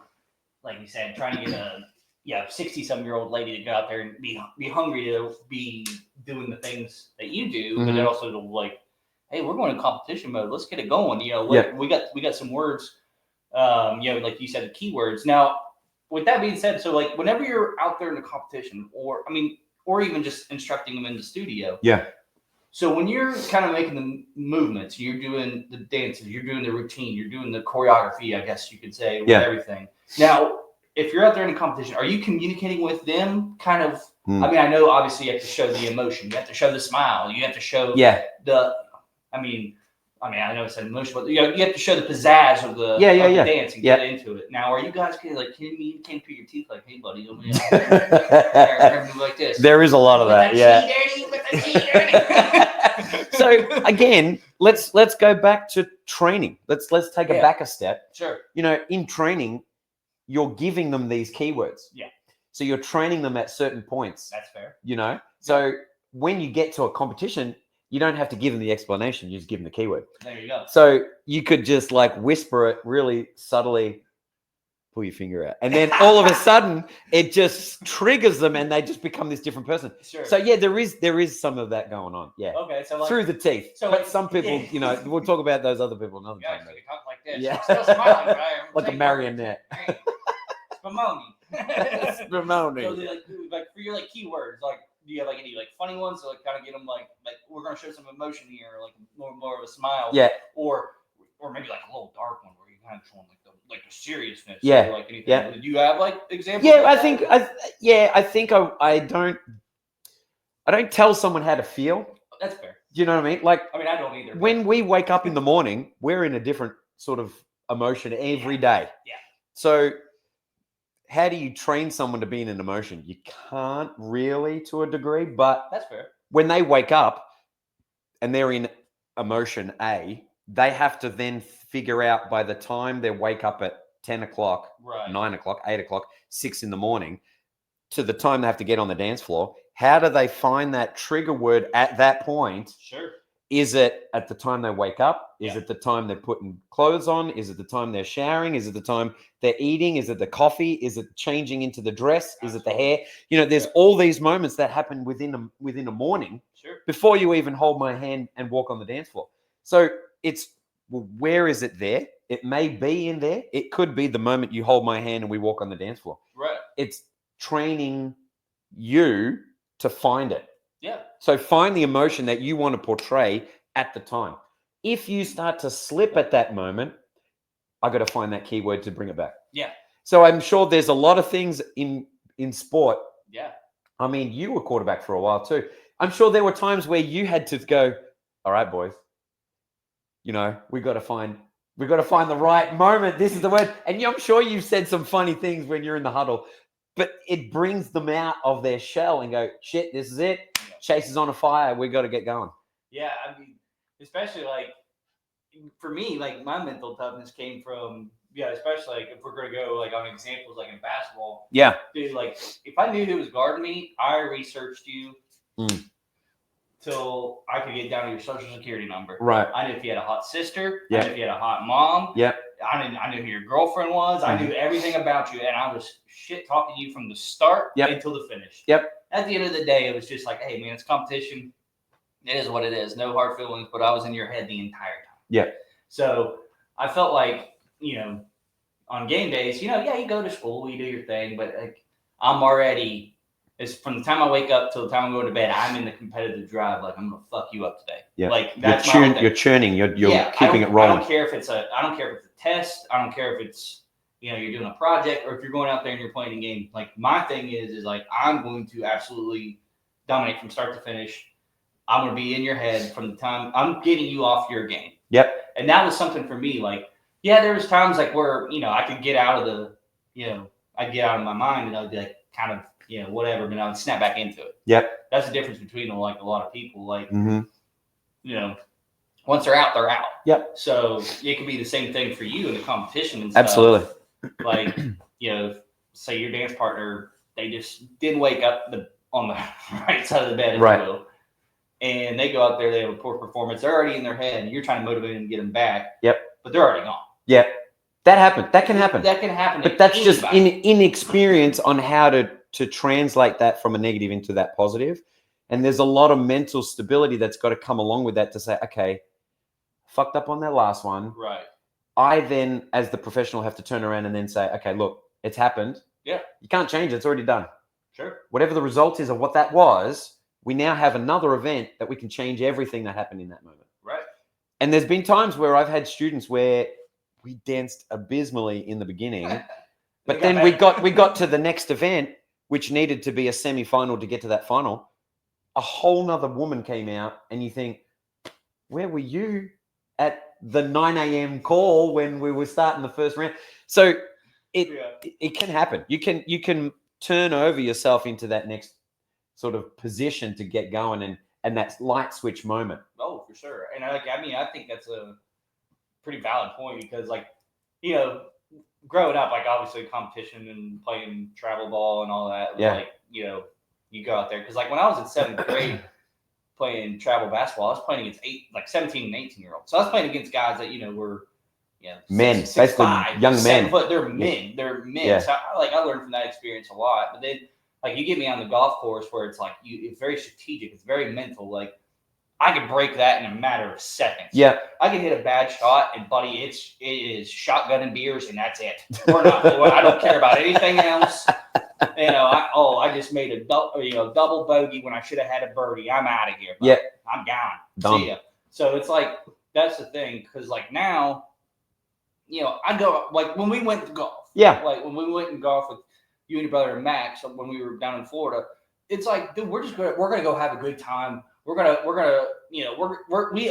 like you said, trying to get a 60-some-year-old lady to go out there and be hungry to be doing the things that you do, but then also to like, hey, we're going to competition mode. Let's get it going. You know, we got some words. You know, like you said, the keywords. Now, with that being said, so like whenever you're out there in the competition, or even just instructing them in the studio. Yeah. So when you're kind of making the movements, you're doing the dances, you're doing the routine, you're doing the choreography, I guess you could say, with everything. Now, if you're out there in a competition, are you communicating with them kind of? I mean, I know obviously you have to show the emotion, you have to show the smile, you have to show the. I know it's an emotion, but you have to show the pizzazz of the dance and get into it. Now, are you guys communicating through your teeth like, hey, buddy, like this? There is a lot of that, So again, let's go back to training. Let's take back a step. Sure. You know, in training, you're giving them these keywords. Yeah. So you're training them at certain points. That's fair. You know, so when you get to a competition, you don't have to give them the explanation. You just give them the keyword. There you go. So you could just like whisper it really subtly, pull your finger out. And then all of a sudden it just triggers them and they just become this different person. Sure. So yeah, there is some of that going on. Yeah. Okay. So like, through the teeth. So but some people, you know, we'll talk about those other people another time. Actually, like this. Yeah. Still smiling, right? Like a marionette. Spumoni. Spumoni. So like for your like keywords, like do you have like any like funny ones to like kind of get them like we're gonna show some emotion here, or like more of a smile, or maybe like a little dark one where you kind of show like the seriousness, or like anything. Yeah. Do you have like examples? Yeah, I think I don't tell someone how to feel. That's fair. Do you know what I mean? Like, I mean, I don't either. When we wake up in the morning, we're in a different sort of emotion every day. Yeah. So how do you train someone to be in an emotion? You can't really, to a degree, but that's fair. When they wake up and they're in emotion A, they have to then figure out by the time they wake up at 10 o'clock, 9 o'clock, 8 o'clock, 6 in the morning, to the time they have to get on the dance floor, how do they find that trigger word at that point? Sure. Is it at the time they wake up? Is it the time they're putting clothes on? Is it the time they're showering? Is it the time they're eating? Is it the coffee? Is it changing into the dress? Is it the hair? You know, there's all these moments that happen within a morning before you even hold my hand and walk on the dance floor. So it's, well, where is it there? It may be in there. It could be the moment you hold my hand and we walk on the dance floor. Right. It's training you to find it. Yeah. So find the emotion that you want to portray at the time. If you start to slip at that moment, I got to find that keyword to bring it back. Yeah. So I'm sure there's a lot of things in sport. Yeah. I mean, you were quarterback for a while too. I'm sure there were times where you had to go, all right, boys, you know, we got to find the right moment. This is the word. And I'm sure you've said some funny things when you're in the huddle, but it brings them out of their shell and go, shit, this is it. Chase is on a fire. We got to get going. Yeah, I mean, especially like for me, like my mental toughness came from especially like if we're gonna go like on examples like in basketball. Yeah, dude, like if I knew who was guarding me, I researched you till I could get down to your social security number. Right. I knew if you had a hot sister. Yeah. I knew if you had a hot mom. Yeah. I knew who your girlfriend was. I knew everything about you, and I was shit talking to you from the start until the finish. Yep. At the end of the day, it was just like, hey man, it's competition. It is what it is. No hard feelings, but I was in your head the entire time. Yeah. So I felt like, you know, on game days, you know, you go to school, you do your thing, but like I'm already, it's from the time I wake up till the time I go to bed, I'm in the competitive drive. Like I'm gonna fuck you up today. Yeah. Like that's you're churning. You're keeping it rolling. I don't care if it's a test. I don't care if it's, you know, you're doing a project or if you're going out there and you're playing a game. Like my thing is like I'm going to absolutely dominate from start to finish. I'm going to be in your head from the time I'm getting you off your game. Yep. And that was something for me. Like, yeah, there was times like where, you know, I could get out of the, you know, I'd get out of my mind and I'd be like, kind of, whatever, but I would snap back into it. Yep. That's the difference between like a lot of people. Like, Mm-hmm. Once they're out, they're out. Yep. So it could be the same thing for you in the competition and stuff. Absolutely. Like, say your dance partner, they just didn't wake up on the right side of the bed, if right. you will. And they go out there, they have a poor performance. They're already in their head, and you're trying to motivate them to get them back. Yep. But they're already gone. Yep. That happened. That can happen. That can happen. But that's just inexperience on how to translate that from a negative into that positive. And there's a lot of mental stability that's got to come along with that to say, okay, fucked up on that last one. Right. I then, as the professional, have to turn around and then say, okay, look, it's happened. Yeah. You can't change it. It's already done. Sure. Whatever the result is of what that was, we now have another event that we can change everything that happened in that moment. Right. And there's been times where I've had students where we danced abysmally in the beginning, but then we got to the next event, which needed to be a semi-final to get to that final. A whole nother woman came out, and you think, where were you at the 9 a.m. call when we were starting the first round? So it can happen. You can turn over yourself into that next sort of position to get going and that light switch moment. Oh, for sure. And I think that's a pretty valid point because, like, growing up, like, obviously competition and playing travel ball and all that, like, you go out there. Because, like, when I was in 7th grade playing travel basketball, I was playing against 17 and 18-year-olds. So I was playing against guys that, were, men, 6'5", young men. 7 foot. They're men. They're men. Yeah. So, I learned from that experience a lot. But then, like, you get me on the golf course where it's like it's very strategic. It's very mental. Like, I could break that in a matter of seconds. Yeah. I can hit a bad shot, and buddy, it is shotgun and beers, and that's it. We're not. I don't care about anything else. I just made a double bogey when I should have had a birdie. I'm out of here. Yeah. I'm gone. Done. See ya. So it's like that's the thing, because like now, I go like when we went to golf. Yeah. Like when we went and golf with you and your brother Max when we were down in Florida, it's like, dude, we're gonna go have a good time. We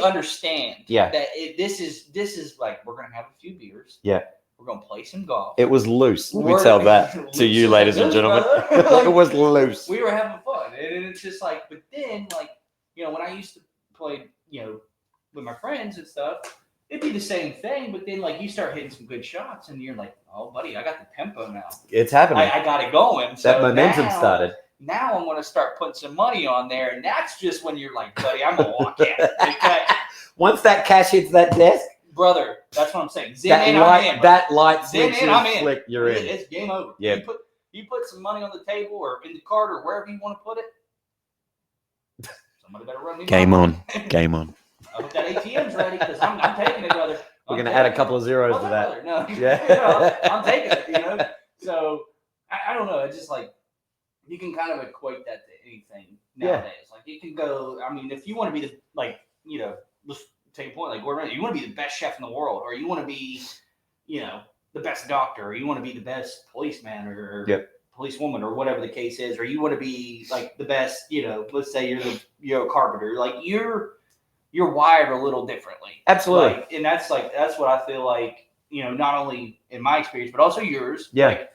understand that this is like we're gonna have a few beers. Yeah. We're gonna play some golf. It was loose. We tell that to you, ladies and gentlemen. Like, it was loose. We were having fun, and it's just like, but then like when I used to play with my friends and stuff, it'd be the same thing. But then like you start hitting some good shots, and you're like, oh buddy, I got the tempo now. It's happening. I got it going. So that momentum started. Now I'm going to start putting some money on there, and that's just when you're like, buddy, I'm going to walk in. Okay? Once that cash hits that desk, brother, that's what I'm saying. That light switch flick, you're in. It's game over. Yeah. You put some money on the table or in the cart or wherever you want to put it. Somebody better run me. Game on. Game on. I hope that ATM's ready because I'm taking it, brother. We're going to add a couple of zeros to that. No, yeah. I'm taking it. So I don't know. It's just like. You can kind of equate that to anything nowadays. Yeah. Like you can go. I mean, if you want to be let's take a point. Like Gordon, you want to be the best chef in the world, or you want to be, the best doctor, or you want to be the best policeman or policewoman, or whatever the case is, or you want to be like the best. Let's say you're a carpenter. Like you're wired a little differently. Absolutely. Like, and that's what I feel like. Not only in my experience, but also yours. Yeah. Like,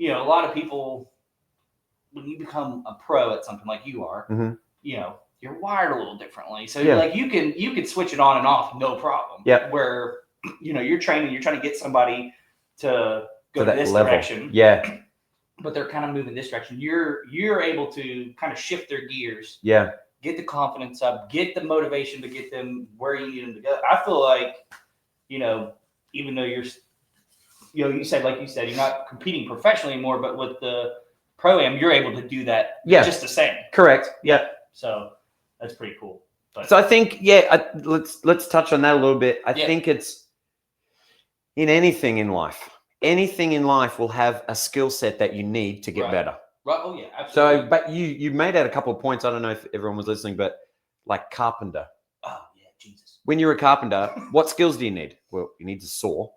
a lot of people. When you become a pro at something like you are, you're wired a little differently. So like you can switch it on and off, no problem. Yeah. Where you're training, you're trying to get somebody to go to this direction. Yeah. But they're kind of moving this direction. You're able to kind of shift their gears. Yeah. Get the confidence up, get the motivation to get them where you need them to go. I feel like, even though you said you're not competing professionally anymore, but with the Pro-Am, you're able to do that just the same. Correct. Yeah. So that's pretty cool. But, so I think, let's touch on that a little bit. I think it's in anything in life. Anything in life will have a skill set that you need to get better. Right. Oh, yeah, absolutely. So, but you made out a couple of points. I don't know if everyone was listening, but like carpenter. Oh, yeah, Jesus. When you're a carpenter, what skills do you need? Well, you need to saw.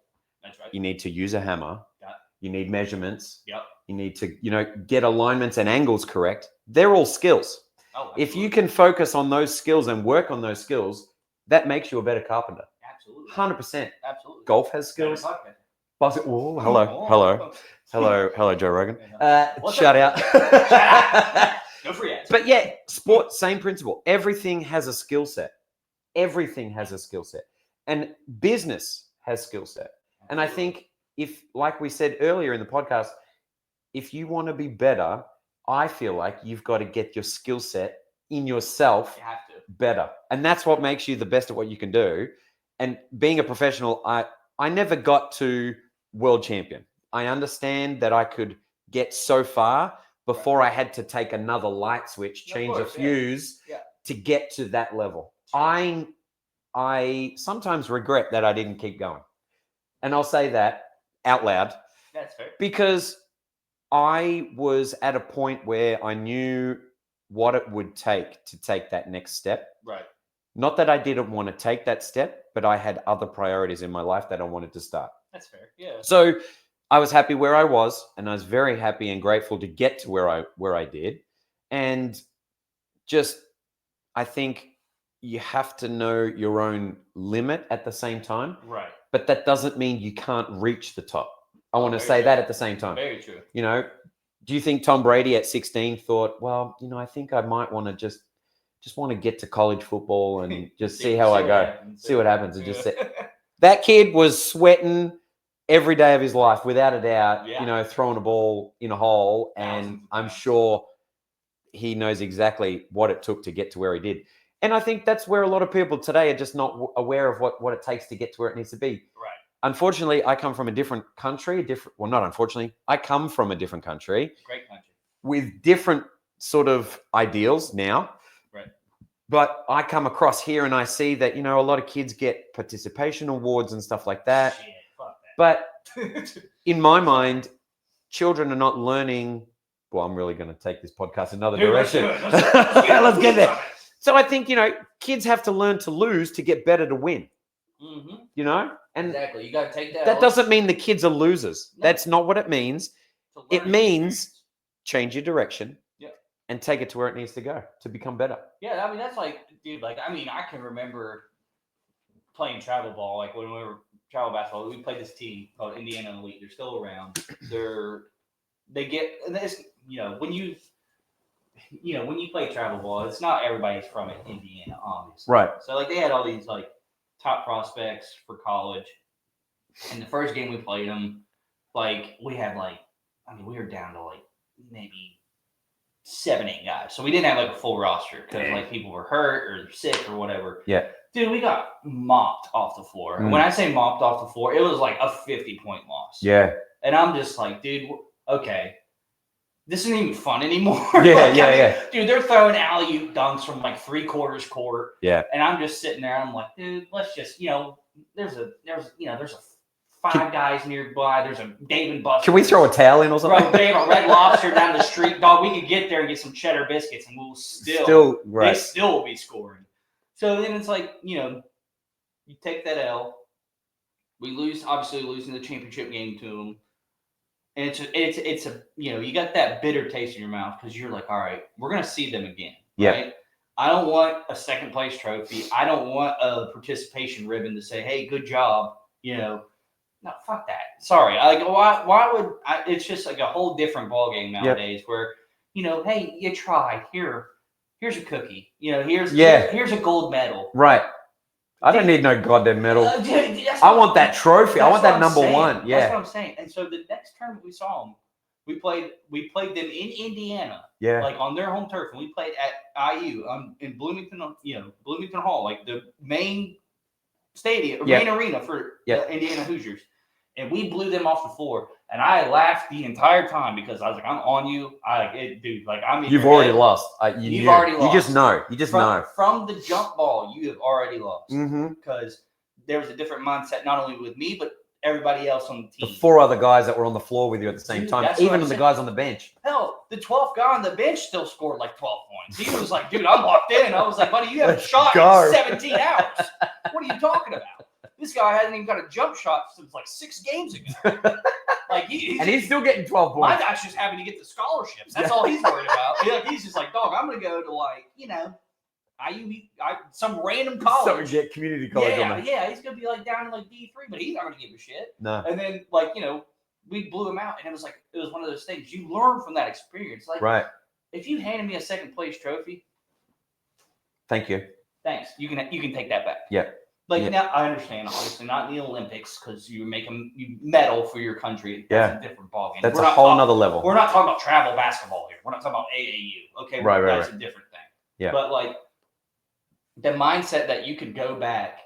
That's right. You need to use a hammer. Yeah. You need measurements. Yep. You need to, get alignments and angles correct. They're all skills. Oh, if you can focus on those skills and work on those skills, that makes you a better carpenter. Absolutely. 100%. Absolutely. Golf has skills. Basketball. Hello. Hello, Joe Rogan. What's Shout up? out. Shout out. No free ads. But yeah, sport, same principle. Everything has a skill set. Everything has a skill set. And business has skill set. And I think if, like we said earlier in the podcast, if you want to be better, I feel like you've got to get your skill set in yourself You have to. better. And that's what makes you the best at what you can do. And being a professional, I never got to world champion. I understand that I could get so far before I had to take another light switch, change a fuse to get to that level. I sometimes regret that I didn't keep going. And I'll say that out loud. That's fair. Because I was at a point where I knew what it would take to take that next step. Right. Not that I didn't want to take that step, but I had other priorities in my life that I wanted to start. That's fair. Yeah. So I was happy where I was, and I was very happy and grateful to get to where I did. And just, I think you have to know your own limit at the same time. Right. But that doesn't mean you can't reach the top. I want to Very say true. that at the same time. Very true. You know, do you think Tom Brady at 16 thought, well, you know, I think I might want to just want to get to college football and just see how I go, see what happens, and just that kid was sweating every day of his life, without a doubt, you know, throwing a ball in a hole. And I'm sure he knows exactly what it took to get to where he did. And I think that's where a lot of people today are just not aware of what it takes to get to where it needs to be. Right. Unfortunately, I come from a different country, not unfortunately, I come from a different country. Great country. With different sort of ideals now. Right. But I come across here and I see that, you know, a lot of kids get participation awards and stuff like that. Shit, fuck But that. in my mind, children are not learning. Well, I'm really going to take this podcast another direction. Let's get there. So I think, you know, kids have to learn to lose to get better to win. Mm-hmm. You know? And exactly. You got to take that. That doesn't mean the kids are losers. No. That's not what it means. It means change your direction. Yeah. And take it to where it needs to go to become better. Yeah, I mean, that's like, dude, like, I mean, I can remember playing travel ball, like when we were travel basketball, we played this team called Indiana Elite. They're still around. They get, and this, you know, when you play travel ball, it's not everybody's from Indiana, obviously. Right. So, like, they had all these, like, top prospects for college. And the first game we played them, like, we had, like, I mean, we were down to, like, maybe 7, 8 guys. So we didn't have, like, a full roster because, like, people were hurt or sick or whatever. Yeah. Dude, we got mopped off the floor. And when I say mopped off the floor, it was like a 50-point loss. Yeah. And I'm just like, dude, okay. This isn't even fun anymore. Yeah. Dude, they're throwing alley-oop dunks from like 3/4 court. Yeah. And I'm just sitting there. And I'm like, dude, let's just, you know, there's a 5 guys nearby. There's a Dave and Buster's. Can we throw a towel in or something? Bro, they have a Red Lobster down the street, dog. We could get there and get some cheddar biscuits, and we'll they still will be scoring. So then it's like, you know, you take that L. We lose, obviously losing the championship game to them. And it's a you know, you got that bitter taste in your mouth because you're like, all right, we're going to see them again. Yeah. Right? I don't want a second place trophy. I don't want a participation ribbon to say, hey, good job. You know, no, fuck that. Sorry. Why would I, it's just like a whole different ballgame nowadays where, you know, hey, you tried. Here's a cookie. You know, here's a gold medal. Right. I don't need no goddamn medal. I want that trophy. I want that number one. Yeah. That's what I'm saying. And so the next tournament we saw them, we played them in Indiana. Yeah. Like on their home turf. And we played at IU in Bloomington, Bloomington Hall, like the main stadium, main arena for the Indiana Hoosiers. And we blew them off the floor. And I laughed the entire time because I was like, I'm on you. You've already lost. You've already lost. You just know. You just know. From the jump ball, you have already lost. Mm-hmm. Because there was a different mindset, not only with me, but everybody else on the team. The 4 other guys that were on the floor with you at the same time. Even the guys on the bench. Hell, the 12th guy on the bench still scored like 12 points. He was like, dude, I'm locked in. I was like, buddy, you haven't shot in 17 hours. What are you talking about? This guy hasn't even got a jump shot since like 6 games ago. Like he's still getting 12 points. My guy's just having to get the scholarships. That's all he's worried about. He's just like, dog, I'm going to go to like, you know, some random college. Get community college on that. Yeah, he's going to be like down in like D3, but he's not going to give a shit. No. And then like, you know, we blew them out, and it was one of those things you learn from that experience. Like, Right. if you handed me a second place trophy, Thank you. thanks. You can take that back. Yeah. Like, Yeah. now, I understand, obviously, not in the Olympics because you medal for your country. Yeah. That's a different ballgame. That's a whole nother level. We're not talking about travel basketball here. We're not talking about AAU. Okay, Right, that's a different thing. Yeah. But like the mindset that you could go back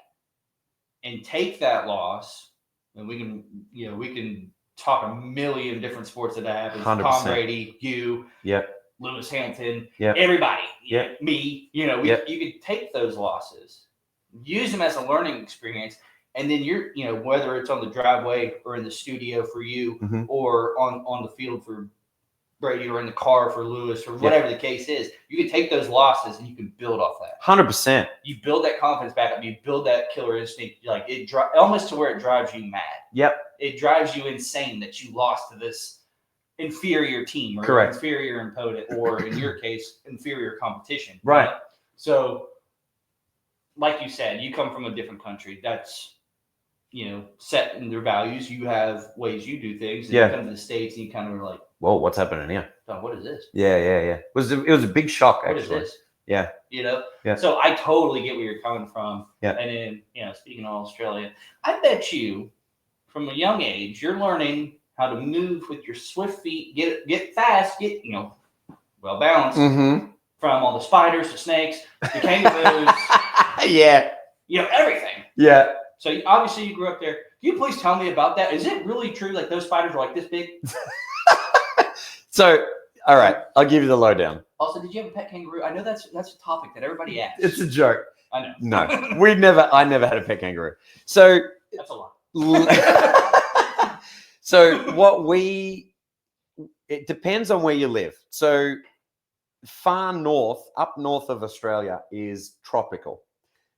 and take that loss, and we can talk a million different sports that happens. 100%. Tom Brady, you, Yep. Lewis Hamilton, Yep. everybody, Yep. me. You could take those losses, use them as a learning experience, and then whether it's on the driveway or in the studio for you, Mm-hmm. or on the field for Brady, or in the car for Lewis, or whatever the case is, you can take those losses and you can build off that. 100%. You build that confidence back up. You build that killer instinct, like almost to where it drives you mad. Yep. It drives you insane that you lost to this inferior team, or Correct. inferior opponent, or in your case, inferior competition. Right. So, like you said, you come from a different country. That's set in their values. You have ways you do things. And you come to the States and you kind of are like, whoa, what's happening here? oh, what is this? Yeah. It was a big shock, actually. What is this? Yeah. Yeah. So I totally get where you're coming from. Yeah. And then, speaking of Australia, I bet you from a young age, you're learning how to move with your swift feet, get fast, get, well balanced from all the spiders, the snakes, the kangaroos. Yeah. Everything. Yeah. So obviously you grew up there. Can you please tell me about that? Is it really true? Like those spiders are like this big? So, all right, I'll give you the lowdown. Also, did you have a pet kangaroo? I know that's a topic that everybody asks. It's a joke. I know. No, I never had a pet kangaroo. So that's a lot. So it depends on where you live. So far north, up north of Australia is tropical.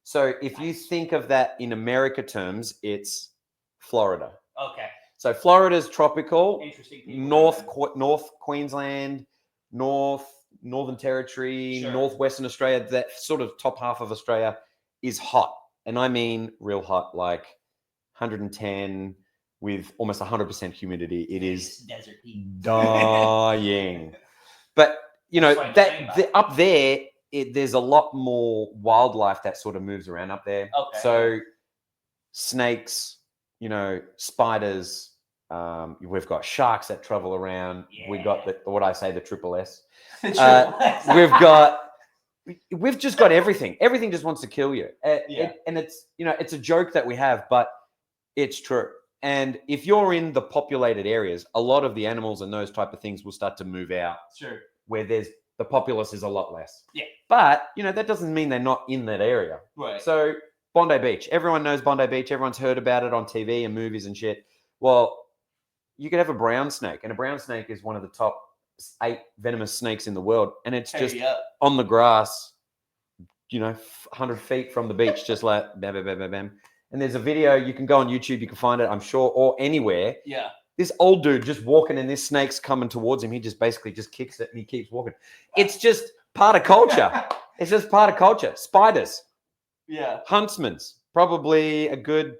So if you think of that in America terms, it's Florida. Okay. So Florida's tropical. Interesting. North Queensland, Northern Territory, Northwestern Australia, that sort of top half of Australia is hot. And I mean real hot, like 110 with almost 100% humidity. It is desert heat. Dying. But, up there, there's a lot more wildlife that sort of moves around up there. Okay. So snakes, spiders, we've got sharks that travel around. Yeah. We've got the triple S. S. We've just got everything. Everything just wants to kill you. And it's, it's a joke that we have, but it's true. And if you're in the populated areas, a lot of the animals and those type of things will start to move out. Sure. Where the populace is a lot less. Yeah. But, that doesn't mean they're not in that area. Right. So Bondi Beach, everyone knows Bondi Beach. Everyone's heard about it on TV and movies and shit. Well, you could have a brown snake, and a brown snake is one of the top 8 venomous snakes in the world. And it's just on the grass, 100 feet from the beach, just like bam, bam, bam, bam, bam. And there's a video, you can go on YouTube, you can find it, I'm sure, or anywhere. Yeah. This old dude just walking and this snake's coming towards him. He just basically just kicks it and he keeps walking. It's just part of culture. It's just part of culture. Spiders. Yeah. Huntsmans. Probably a good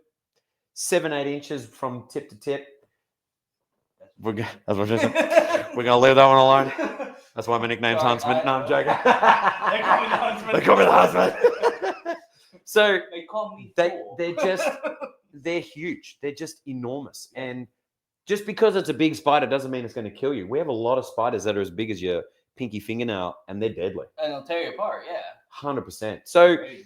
7-8 inches from tip to tip. We're going to leave that one alone. That's why my nickname's Huntsman. No, I'm joking. They call me the Huntsman. They call me the Huntsman. So they call me they're huge. They're just enormous. And just because it's a big spider doesn't mean it's going to kill you. We have a lot of spiders that are as big as your pinky fingernail, and they're deadly. And they'll tear you apart, 100%. So, Crazy.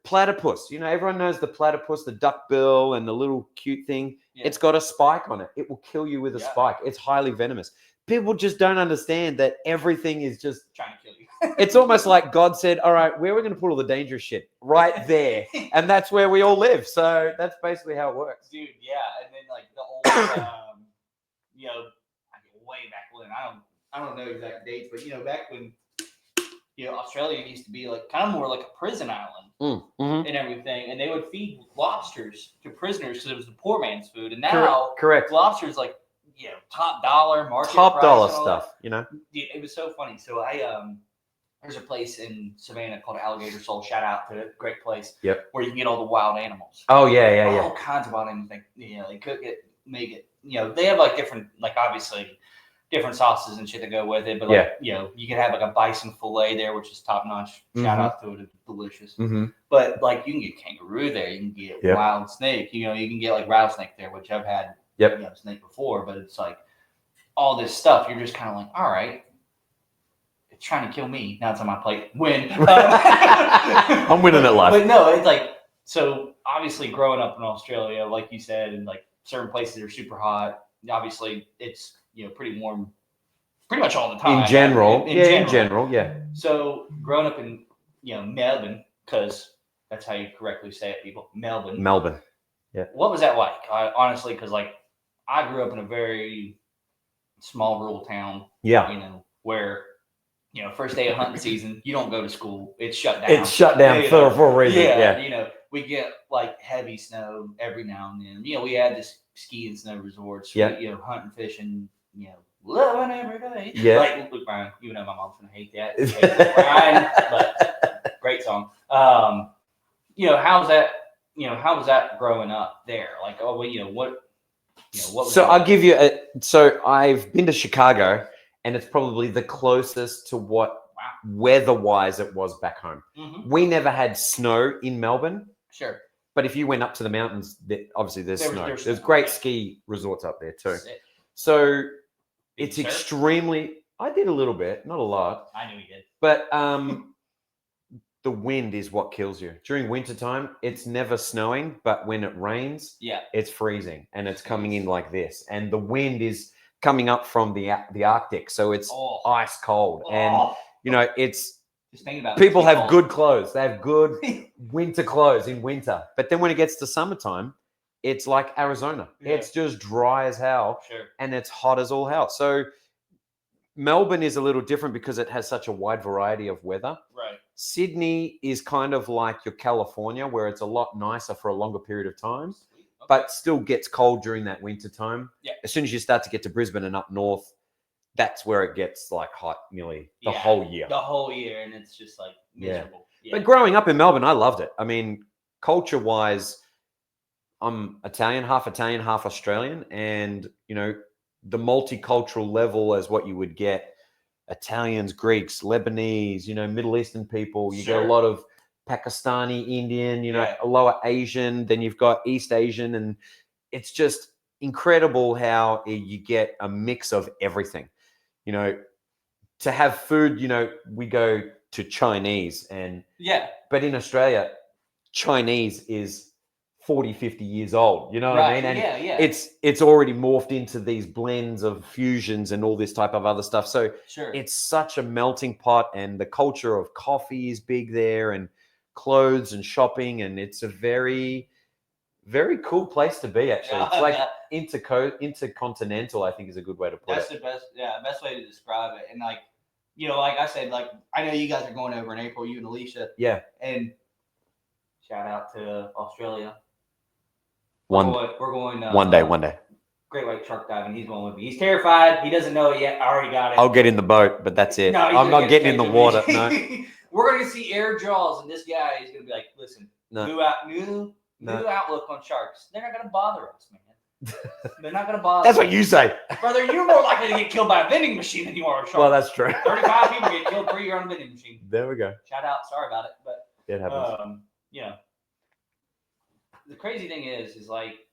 Platypus. Everyone knows the platypus, the duckbill, and the little cute thing. Yeah. It's got a spike on it. It will kill you with a spike. It's highly venomous. People just don't understand that everything is just trying to kill you. It's almost like God said, all right, where are we going to put all the dangerous shit? Right there. And that's where we all live. So that's basically how it works. Dude, yeah. And then like the old, way back when, I don't know exact dates, but back when, Australia used to be like kind of more like a prison island and everything. And they would feed lobsters to prisoners because it was the poor man's food. And now correct. Lobsters like, top dollar market top dollar price stuff, Dude, it was so funny. So there's a place in Savannah called Alligator Soul. Shout out to it. Great place. Yep. Where you can get all the wild animals. Oh, yeah. All kinds of wild animals. They cook it, make it, they have like different, like obviously different sauces and shit that go with it. But like, you can have like a bison fillet there, which is top notch. Shout out to it, it's delicious. But like, you can get kangaroo there, you can get wild snake. You can get like rattlesnake there, which I've had snake before. But it's like all this stuff. You're just kind of like, all right, it's trying to kill me. Now it's on my plate. Win. I'm winning at life. But no, it's like, so obviously growing up in Australia, like you said, and like certain places are super hot. Obviously, it's pretty warm, pretty much all the time. In general, in general. So growing up in Melbourne, because that's how you correctly say it, people. Melbourne. Yeah. What was that like? Honestly, because like I grew up in a very small rural town. Yeah. Where first day of hunting season, you don't go to school. It's shut down. It's shut down for a reason. Yeah. We get like heavy snow every now and then. We had this ski and snow resorts. Hunting, fishing, living every day. Yeah. Like, look, Brian, my mom's gonna hate that. Brian, but great song. How's that? How was that growing up there? Like, what was so I'll give you so I've been to Chicago, and it's probably the closest to what weather-wise it was back home. We never had snow in Melbourne. Sure. But if you went up to the mountains, obviously there's snow. There's snow, great ski resorts up there too. Sick. So it's extremely... I did a little bit, not a lot. I knew he did. But the wind is what kills you. During wintertime, it's never snowing, but when it rains, it's freezing, and it's coming in like this. And the wind is coming up from the Arctic, so it's ice cold. And it's just thinking about people have good clothes. They have good winter clothes in winter. But then when it gets to summertime, it's like Arizona. It's just dry as hell, and it's hot as all hell. So Melbourne is a little different because it has such a wide variety of weather. Right. Sydney is kind of like your California, where it's a lot nicer for a longer period of time, but still gets cold during that winter time. Yeah. As soon as you start to get to Brisbane and up north, that's where it gets like hot nearly the whole year. The whole year, and it's just like miserable. But growing up in Melbourne, I loved it. I mean, culture-wise, I'm Italian, half Australian, and the multicultural level as what you would get. Italians, Greeks, Lebanese, Middle Eastern people. You get a lot of Pakistani, Indian, a lower Asian. Then you've got East Asian, and it's just incredible how you get a mix of everything. To have food, we go to Chinese, but in Australia, Chinese is 40, 50 years old, what I mean? And it's already morphed into these blends of fusions and all this type of other stuff. So it's such a melting pot, and the culture of coffee is big there, and clothes and shopping, and it's a very, very cool place to be, actually. It's like intercontinental, I think is a good way to put it. That's the best way to describe it. And like, like I said, like, I know you guys are going over in April, you and Alicia. Yeah. And shout out to Australia. We're going one day. Great white shark diving. He's going with me. He's terrified. He doesn't know it yet. I already got it. I'll get in the boat, but that's it. No, I'm not getting in the water. No. We're going to see air jaws, and this guy is going to be like, listen, new outlook on sharks. They're not going to bother us, man. They're not going to bother That's what you say. Brother, you're more likely to get killed by a vending machine than you are a shark. Well, that's true. 35 people get killed per year on a vending machine. There we go. Shout out. Sorry about it. But it happens. The crazy thing is like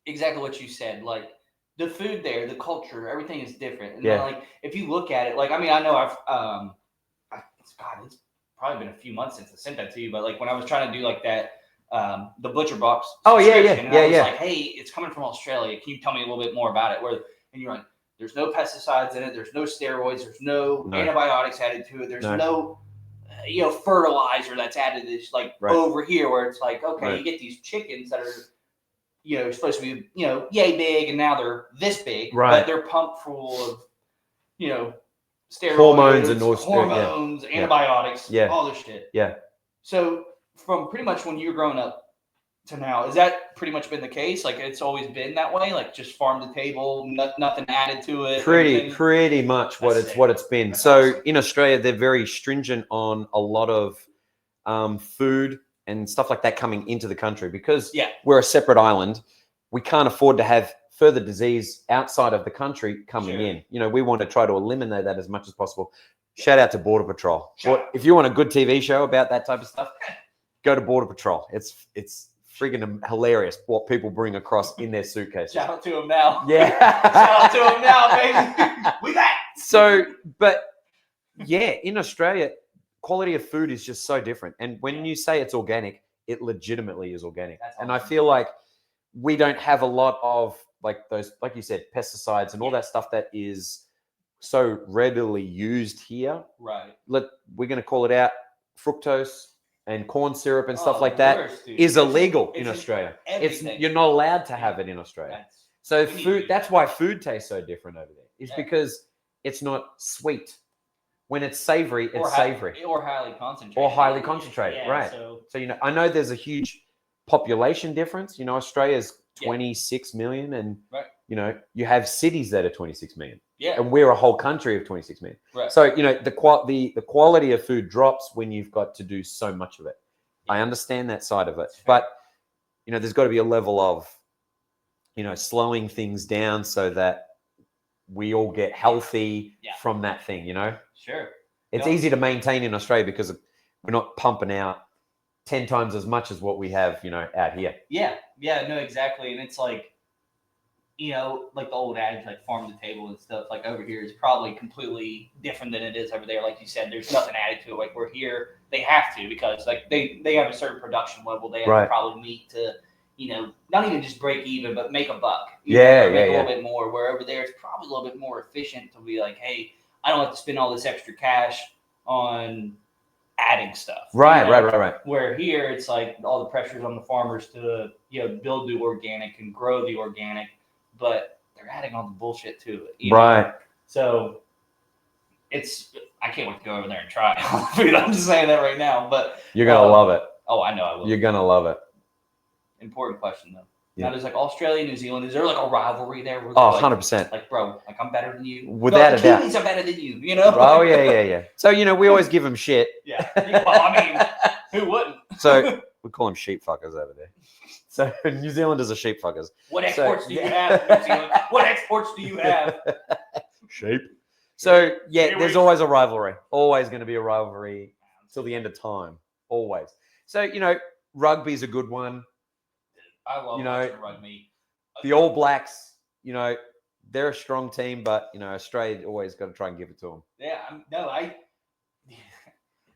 exactly what you said. Like the food there, the culture, everything is different. And then, like, if you look at it, like, I mean, I know it's probably been a few months since I sent that to you, but like when I was trying to do like that, the Butcher Box. Oh yeah. And I was like, hey, it's coming from Australia. Can you tell me a little bit more about it? And you're like, there's no pesticides in it. There's no steroids. There's no antibiotics added to it. There's no fertilizer that's added to this, like over here where it's like, okay, you get these chickens that are, supposed to be, yay big, and now they're this big, but they're pumped full of, steroids, hormones, antibiotics, all this shit. Yeah. So from pretty much when you were growing up to now, is that pretty much been the case? Like it's always been that way, like just farm to table, nothing added to it. Pretty much what it's been. So in Australia, they're very stringent on a lot of food and stuff like that coming into the country because we're a separate island. We can't afford to have further disease outside of the country coming Sure. in. You know, we want to try to eliminate that as much as possible. Shout out to Border Patrol. Shout out. If you want a good TV show about that type of stuff, go to Border Patrol. It's friggin' hilarious what people bring across in their suitcases. Shout out to him now. Yeah. Shout out to him now, baby. We back. So, but yeah, in Australia, quality of food is just so different. And when you say it's organic, it legitimately is organic. That's and I awesome. feel like we don't have a lot of like those, like you said, pesticides and all that stuff that is so readily used here. Right. We're going to call it out. Fructose and corn syrup and stuff Oh, like the that worst, dude. is illegal It's in in Australia. everything. You're not allowed to have it in Australia. That's- So we need to food, do that's that. why food tastes so different over there. It's Yeah. because it's not sweet. When it's savory, it's savory. Or highly concentrated. Or highly concentrated, Yeah, right. So, So, you know, I know there's a huge population difference. You know, Australia's Yeah. 26 million and, Right. you know, you have cities that are 26 million. yeah. And we're a whole country of 26 million. Right. So, you know, the quality of food drops when you've got to do so much of it. I understand that side of it. But, you know, there's got to be a level of, you know, slowing things down so that we all get healthy Yeah. from that thing, you know? Sure. It's Yeah. easy to maintain in Australia because we're not pumping out 10 times as much as what we have, you know, out here. Yeah. Yeah. No, exactly. And it's like, you know, like the old adage, like farm to table and stuff, like over here is probably completely different than it is over there. Like you said, there's nothing added to it. Like we're here, they have to, because like they have a certain production level. They have Right. to probably meet to, you know, not even just break even, but make a buck. Yeah, or make yeah, a little bit more. Where over there, it's probably a little bit more efficient to be like, hey, I don't have to spend all this extra cash on adding stuff. Right, you know? right. Where here, it's like all the pressures on the farmers to, you know, build the organic and grow the organic, but they're adding all the bullshit to it. You know? Right. So I can't wait to go over there and try it. I'm just saying that right now. But You're going to love it. oh, I know I will. You're going to love it. Important question though. Yeah. Now there's like Australia, New Zealand. Is there like a rivalry there? Where Oh, like, 100%. Like, bro, like I'm better than you. Without the a doubt. Kiwis are better than you. You know? Oh, yeah. So, you know, we always give them shit. Yeah. Well, I mean, who wouldn't? So we call them sheep fuckers over there. So New Zealanders are sheep fuckers. What exports do you have, New Zealand? What exports do you have? Sheep. So yeah, Here there's we- always a rivalry. Always going to be a rivalry till the end of time. Always. So, you know, rugby's a good one. I love You know, watching rugby. The All Blacks, you know, they're a strong team, but, you know, Australia always got to try and give it to them. Yeah,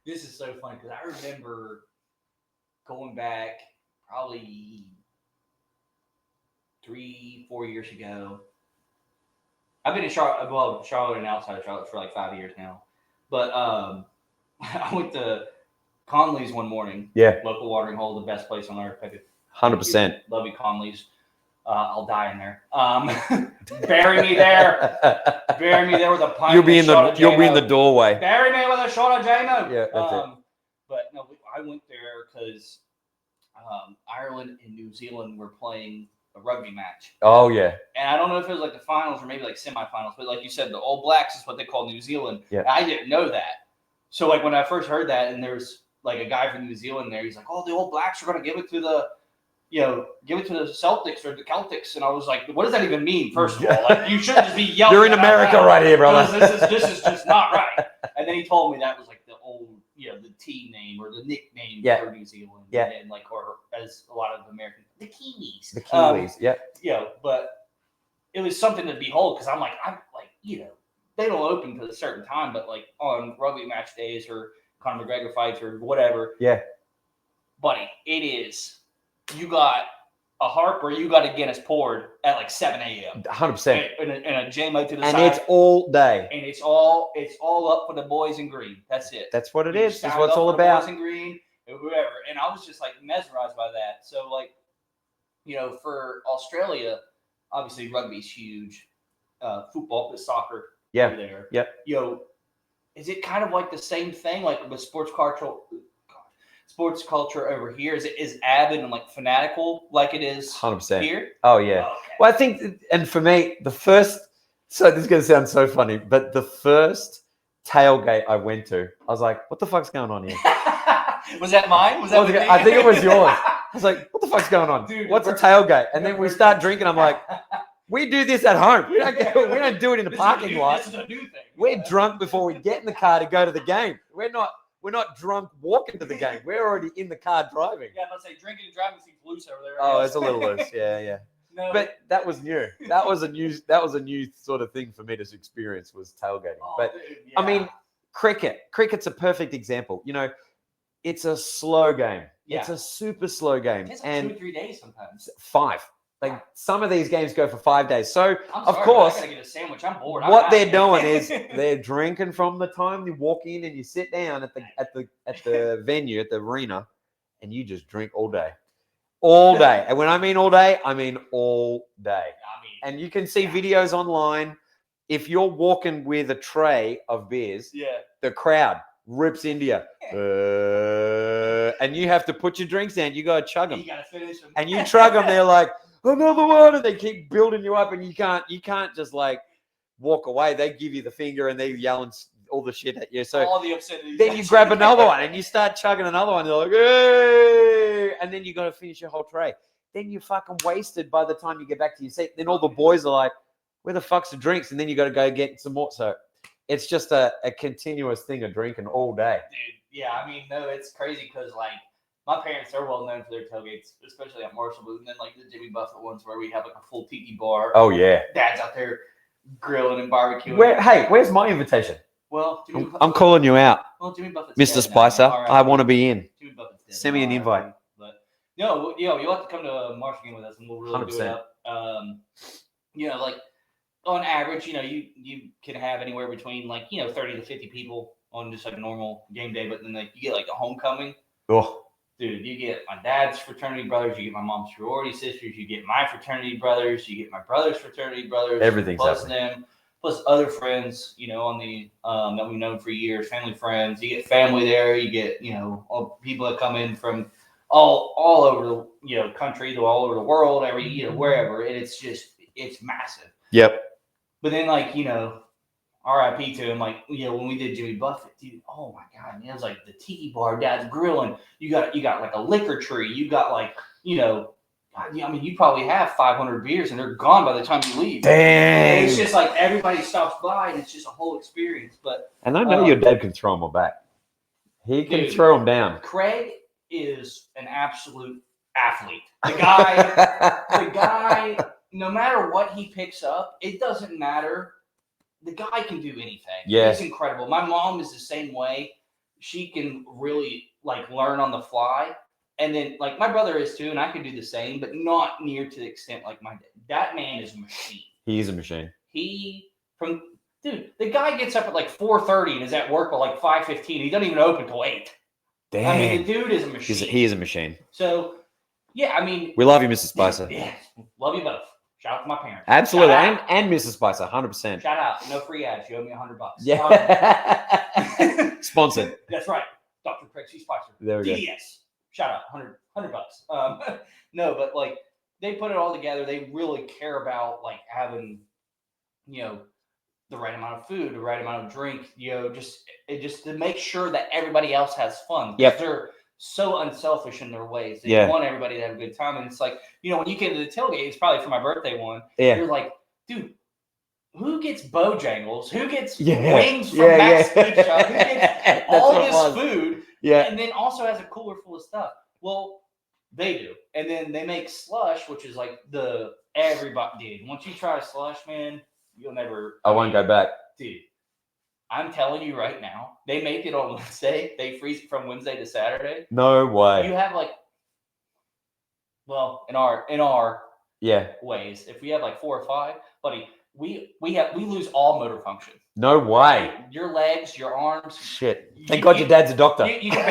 this is so funny because I remember going back probably 3-4 years ago. I've been in Charlotte and outside of Charlotte for like 5 years now. But I went to Conley's one morning. Yeah. Local watering hole, the best place on earth. 100%. Love you, Conley's. I'll die in there. Bury me there. Bury me there with a pint. You'll be in the JMO. doorway. Bury me with a shot of JMO. Yeah, that's it. But no, I went there because Ireland and New Zealand were playing a rugby match. Oh yeah. And I don't know if it was like the finals or maybe like semifinals, but like you said, the All Blacks is what they call New Zealand. Yeah. And I didn't know that. So like when I first heard that, and there's like a guy from New Zealand there, he's like, "Oh, the All Blacks are going to give it to the Celtics or the Celtics," and I was like, "What does that even mean?" First of all, like you shouldn't just be yelling. You're in America right here, brother. This is just not right. And then he told me that was like the old, the team name or the nickname for New Zealand. Yeah. And like, or as a lot of Americans, the Kiwis. The Kiwis. But it was something to behold because I'm like, they don't open to a certain time, but like on rugby match days or Conor McGregor fights or whatever. Yeah. Buddy, it is. You got a Harper, you got a Guinness poured at like 7 a.m. 100%. And a JMO to the And side. it's all day. And it's all up for the boys in green. That's it. That's what it You is. That's sign what it's up all for the about. Boys in green, or whoever. And I was just like mesmerized by that. So like, for Australia, obviously rugby's huge. Football, but soccer. Yeah. Over there. Yep. Is it kind of like the same thing, like with sports culture over here? Is avid and like fanatical like it is 100%. here? Oh yeah. Okay. Well, I think, and for me, so this is going to sound so funny, but the first tailgate I went to, I was like, what the fuck's going on here? Was that mine? Was that with me? I think it was yours. I was like, what the fuck's going on? Dude, What's a tailgate? And then we start drinking. I'm like, We do this at home. We don't do it in the parking lot. This is a new thing. We're drunk before we get in the car to go to the game. We're not drunk walking to the game. We're already in the car driving. Yeah, let's say drinking and driving seems loose over there. Oh, it's a little loose. Yeah. No, But that was new. That was a new sort of thing for me to experience was tailgating. But dude, I mean, cricket's a perfect example. You know, it's a slow game. Yeah. It's a super slow game. It takes like and 2 or 3 days sometimes. 5. Like some of these games go for 5 days. So I'm of sorry, course, I gotta get a sandwich. I'm bored. what they're doing is they're drinking from the time you walk in and you sit down at the venue at the arena, and you just drink all day. All day. And when I mean all day, I mean all day. And you can see videos online. If you're walking with a tray of beers, the crowd rips into you. And you have to put your drinks down. You got to chug them. You gotta finish them. And you chug them. They're like, another one. And they keep building you up. And you can't just like walk away. They give you the finger and they're yelling all the shit at you. So all the obscenities. then you grab another one and you start chugging another one. They're like, hey! And then you got to finish your whole tray. Then you're fucking wasted by the time you get back to your seat. Then all the boys are like, where the fuck's the drinks? And then you got to go get some more. So it's just a continuous thing of drinking all day. Dude, yeah, I mean, no, it's crazy because, like, my parents are well known for their tailgates, especially at Marshall. And then, like, the Jimmy Buffett ones where we have, like, a full tiki bar. Oh, yeah. Dad's out there grilling and barbecuing. Where's my invitation? Well, I'm calling you out. Well, Jimmy Buffett's Mr. dead Spicer, now. Right. I want to be in. Jimmy Buffett's dead. Send me an invite. But no, you'll have to come to a Marshall game with us, and we'll really 100%. do it up. You know, like on average, you know, you can have anywhere between 30 to 50 people on just like a normal game day, but then like you get like a homecoming. Oh, dude, you get my dad's fraternity brothers, you get my mom's sorority sisters, you get my fraternity brothers, you get my brother's fraternity brothers, everything's plus happening. them. Plus other friends, you know, on the that we've known for years, family friends. You get family there. You get, you know, all people that come in from all over the country, all over the world, wherever. And it's massive. Yep. But then R.I.P. to him. When we did Jimmy Buffett, dude. Oh my God, man! It was like the tiki bar, Dad's grilling. You got like a liquor tree. You got you probably have 500 beers and they're gone by the time you leave. Dang. And it's just like everybody stops by and it's just a whole experience. And I know your dad can throw them all back. He can throw them down. Craig is an absolute athlete. The guy, no matter what he picks up, it doesn't matter. The guy can do anything. Yeah. He's incredible. My mom is the same way. She can really learn on the fly. And then, my brother is too, and I can do the same, but not near to the extent like my dad. That man is a machine. He is a machine. Dude, the guy gets up at 4:30 and is at work by 5:15. He doesn't even open till 8. Damn. I mean, the dude is a machine. He is a machine. So, yeah, I mean. We love you, Mr. Spicer. Yeah, love you both. Shout out to my parents. Absolutely. And Mrs. Spicer, 100%. Shout out. No free ads. You owe me $100. Yeah. Sponsored. That's right. Dr. Craig C. Spicer. There we go. DDS. Shout out, $100. No, but they put it all together. They really care about having, the right amount of food, the right amount of drink, just to make sure that everybody else has fun. Yep. They're so unselfish in their ways. They want everybody to have a good time. And it's when you get into the tailgate, it's probably for my birthday one. Yeah. You're like, dude, who gets Bojangles? Who gets wings from Max Pizza? Who gets all this food? Yeah. And then also has a cooler full of stuff. Well, they do. And then they make slush, which is everybody. Dude, once you try a slush, man, you'll never. I won't go back. Dude, I'm telling you right now, they make it on Wednesday. They freeze it from Wednesday to Saturday. No way. You have in our ways, if we have 4 or 5, buddy, we lose all motor function. No way. Your legs, your arms. Shit. Thank God your dad's a doctor. You can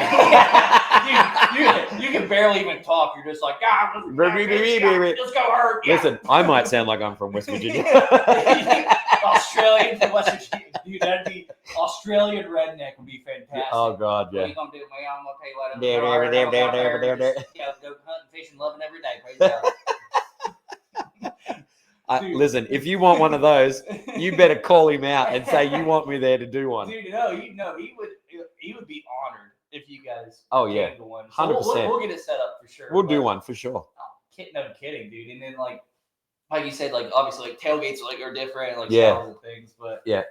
barely even talk. You're just like, let's go hurt. Yeah. Listen, I might sound like I'm from West Virginia. Australian from West Virginia. Dude, that'd be Australian redneck would be fantastic. Oh, God, yeah. What are you going to do, man? I'm going to tell you what. There. Go hunting, fishing, loving every day. Praise God. Listen, if you want one of those, you better call him out and say you want me there to do one. Dude, he would be honored if you guys came to one. So 100%. We'll get it set up for sure. We'll do one for sure. No kidding, dude. And then like you said, like obviously like tailgates are different, like Yeah. styles and things, but Yeah.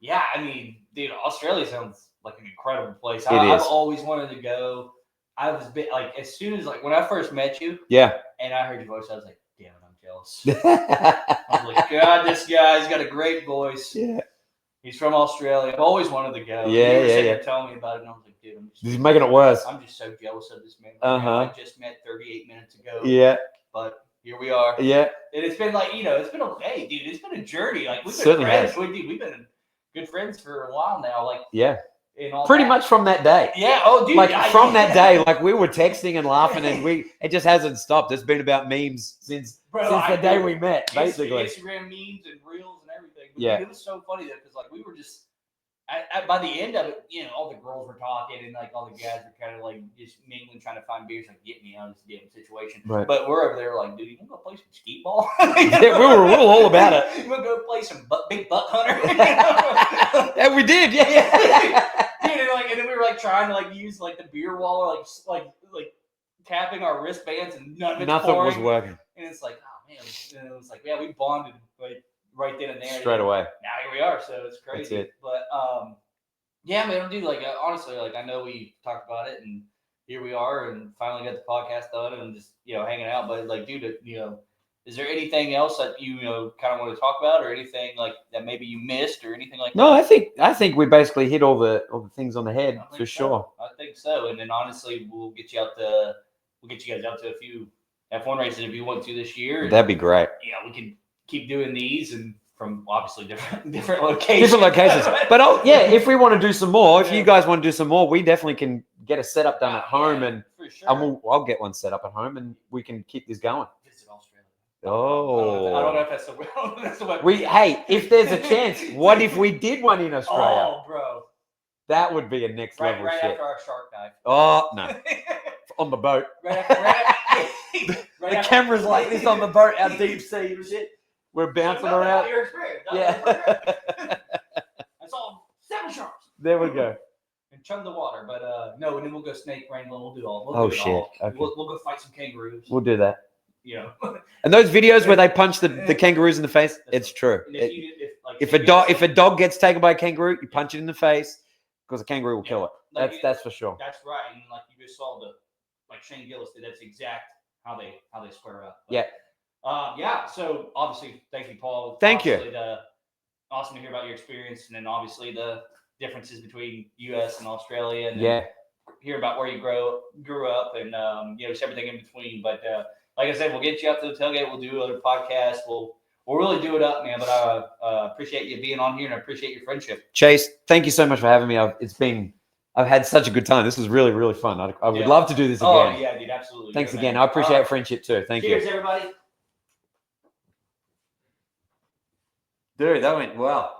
yeah, I mean, dude, Australia sounds like an incredible place. It I've is. always wanted to go. I was like, as soon as like when I first met you, Yeah. and I heard your voice, I was like, damn it, I'm jealous. I was like, God, this guy's got a great voice. Yeah. He's from Australia. I've always wanted to go. Yeah, You were yeah, sitting yeah. there telling me about it, and I was like, dude, He's making it worse. I'm just so jealous of this man. Uh-huh. I just met 38 minutes ago. Yeah. But here we are. Yeah. And it's been like, it's been hey, dude, it's been a journey. Like we've been Certainly friends. has. We've been good friends for a while now. Like Yeah. and all Pretty that. much from that day. Yeah. Oh, dude. Like from that day, like we were texting and laughing, and it just hasn't stopped. It's been about memes since the day we met, basically. Instagram memes and reels and everything. But Yeah. dude, it was so funny though, because like we were just by the end of it, all the girls were talking and like all the guys were kind of like just mingling, trying to find beers, like get me out of this damn situation. Right. But we're over there like, dude, you want to go play some skeet ball? Yeah, we were all about it. You want to go play some big buck hunter? Yeah, we did. Yeah. Dude, and then we were like trying to like use like the beer wall, like tapping our wristbands, and nothing was working. And it's like, oh man, and it was like, yeah, we bonded like right then and there. Straight away. Now here we are, so it's crazy. That's it. But yeah, man, dude, like honestly, like I know we talked about it, and here we are, and finally got the podcast done, and just hanging out. But like, dude, is there anything else that you kind of want to talk about, or anything like that maybe you missed, or anything like that? No, I think we basically hit all the things on the head for sure. I think so. And then honestly, we'll get you guys out to a few F1 races if you want to this year. That'd be great. Yeah, we can keep doing these and from obviously different locations. But if we want to do some more, if you guys want to do some more, we definitely can get a setup done at home, and for sure. I'll get one set up at home, and we can keep this going. Visit Australia. Oh, I don't know if that's the way. Hey, if there's a chance, what if we did one in Australia? Oh, bro, that would be a next level right shit. after our shark dive. Oh no, on the boat. The camera's like this on the boat, our deep sea and shit. We're bouncing around. Your experience. Yeah. I saw 7 sharks. There we go. And chum the water, but no, and then we'll go snake wrangling. We'll do all. Oh shit! Okay. We'll go fight some kangaroos. We'll do that. And those videos where they punch the kangaroos in the face, it's true. If a dog gets taken by a kangaroo, you punch it in the face because a kangaroo will kill it. That's for sure. That's right. And like you just saw Shane Gillis did. That's exact how they square up. But, yeah. Yeah. So obviously, thank you, Paul. Thank you. Awesome to hear about your experience, and then obviously the differences between U.S. and Australia, and hear about where you grew up, and just everything in between. But like I said, we'll get you out to the tailgate. We'll do other podcasts. We'll really do it up, man. But I appreciate you being on here, and I appreciate your friendship. Chase, thank you so much for having me. I've had such a good time. This was really, really fun. I would love to do this again. Oh yeah, dude, absolutely. Thanks again. I appreciate friendship too. Thank you. Cheers, everybody. Dude, that went well.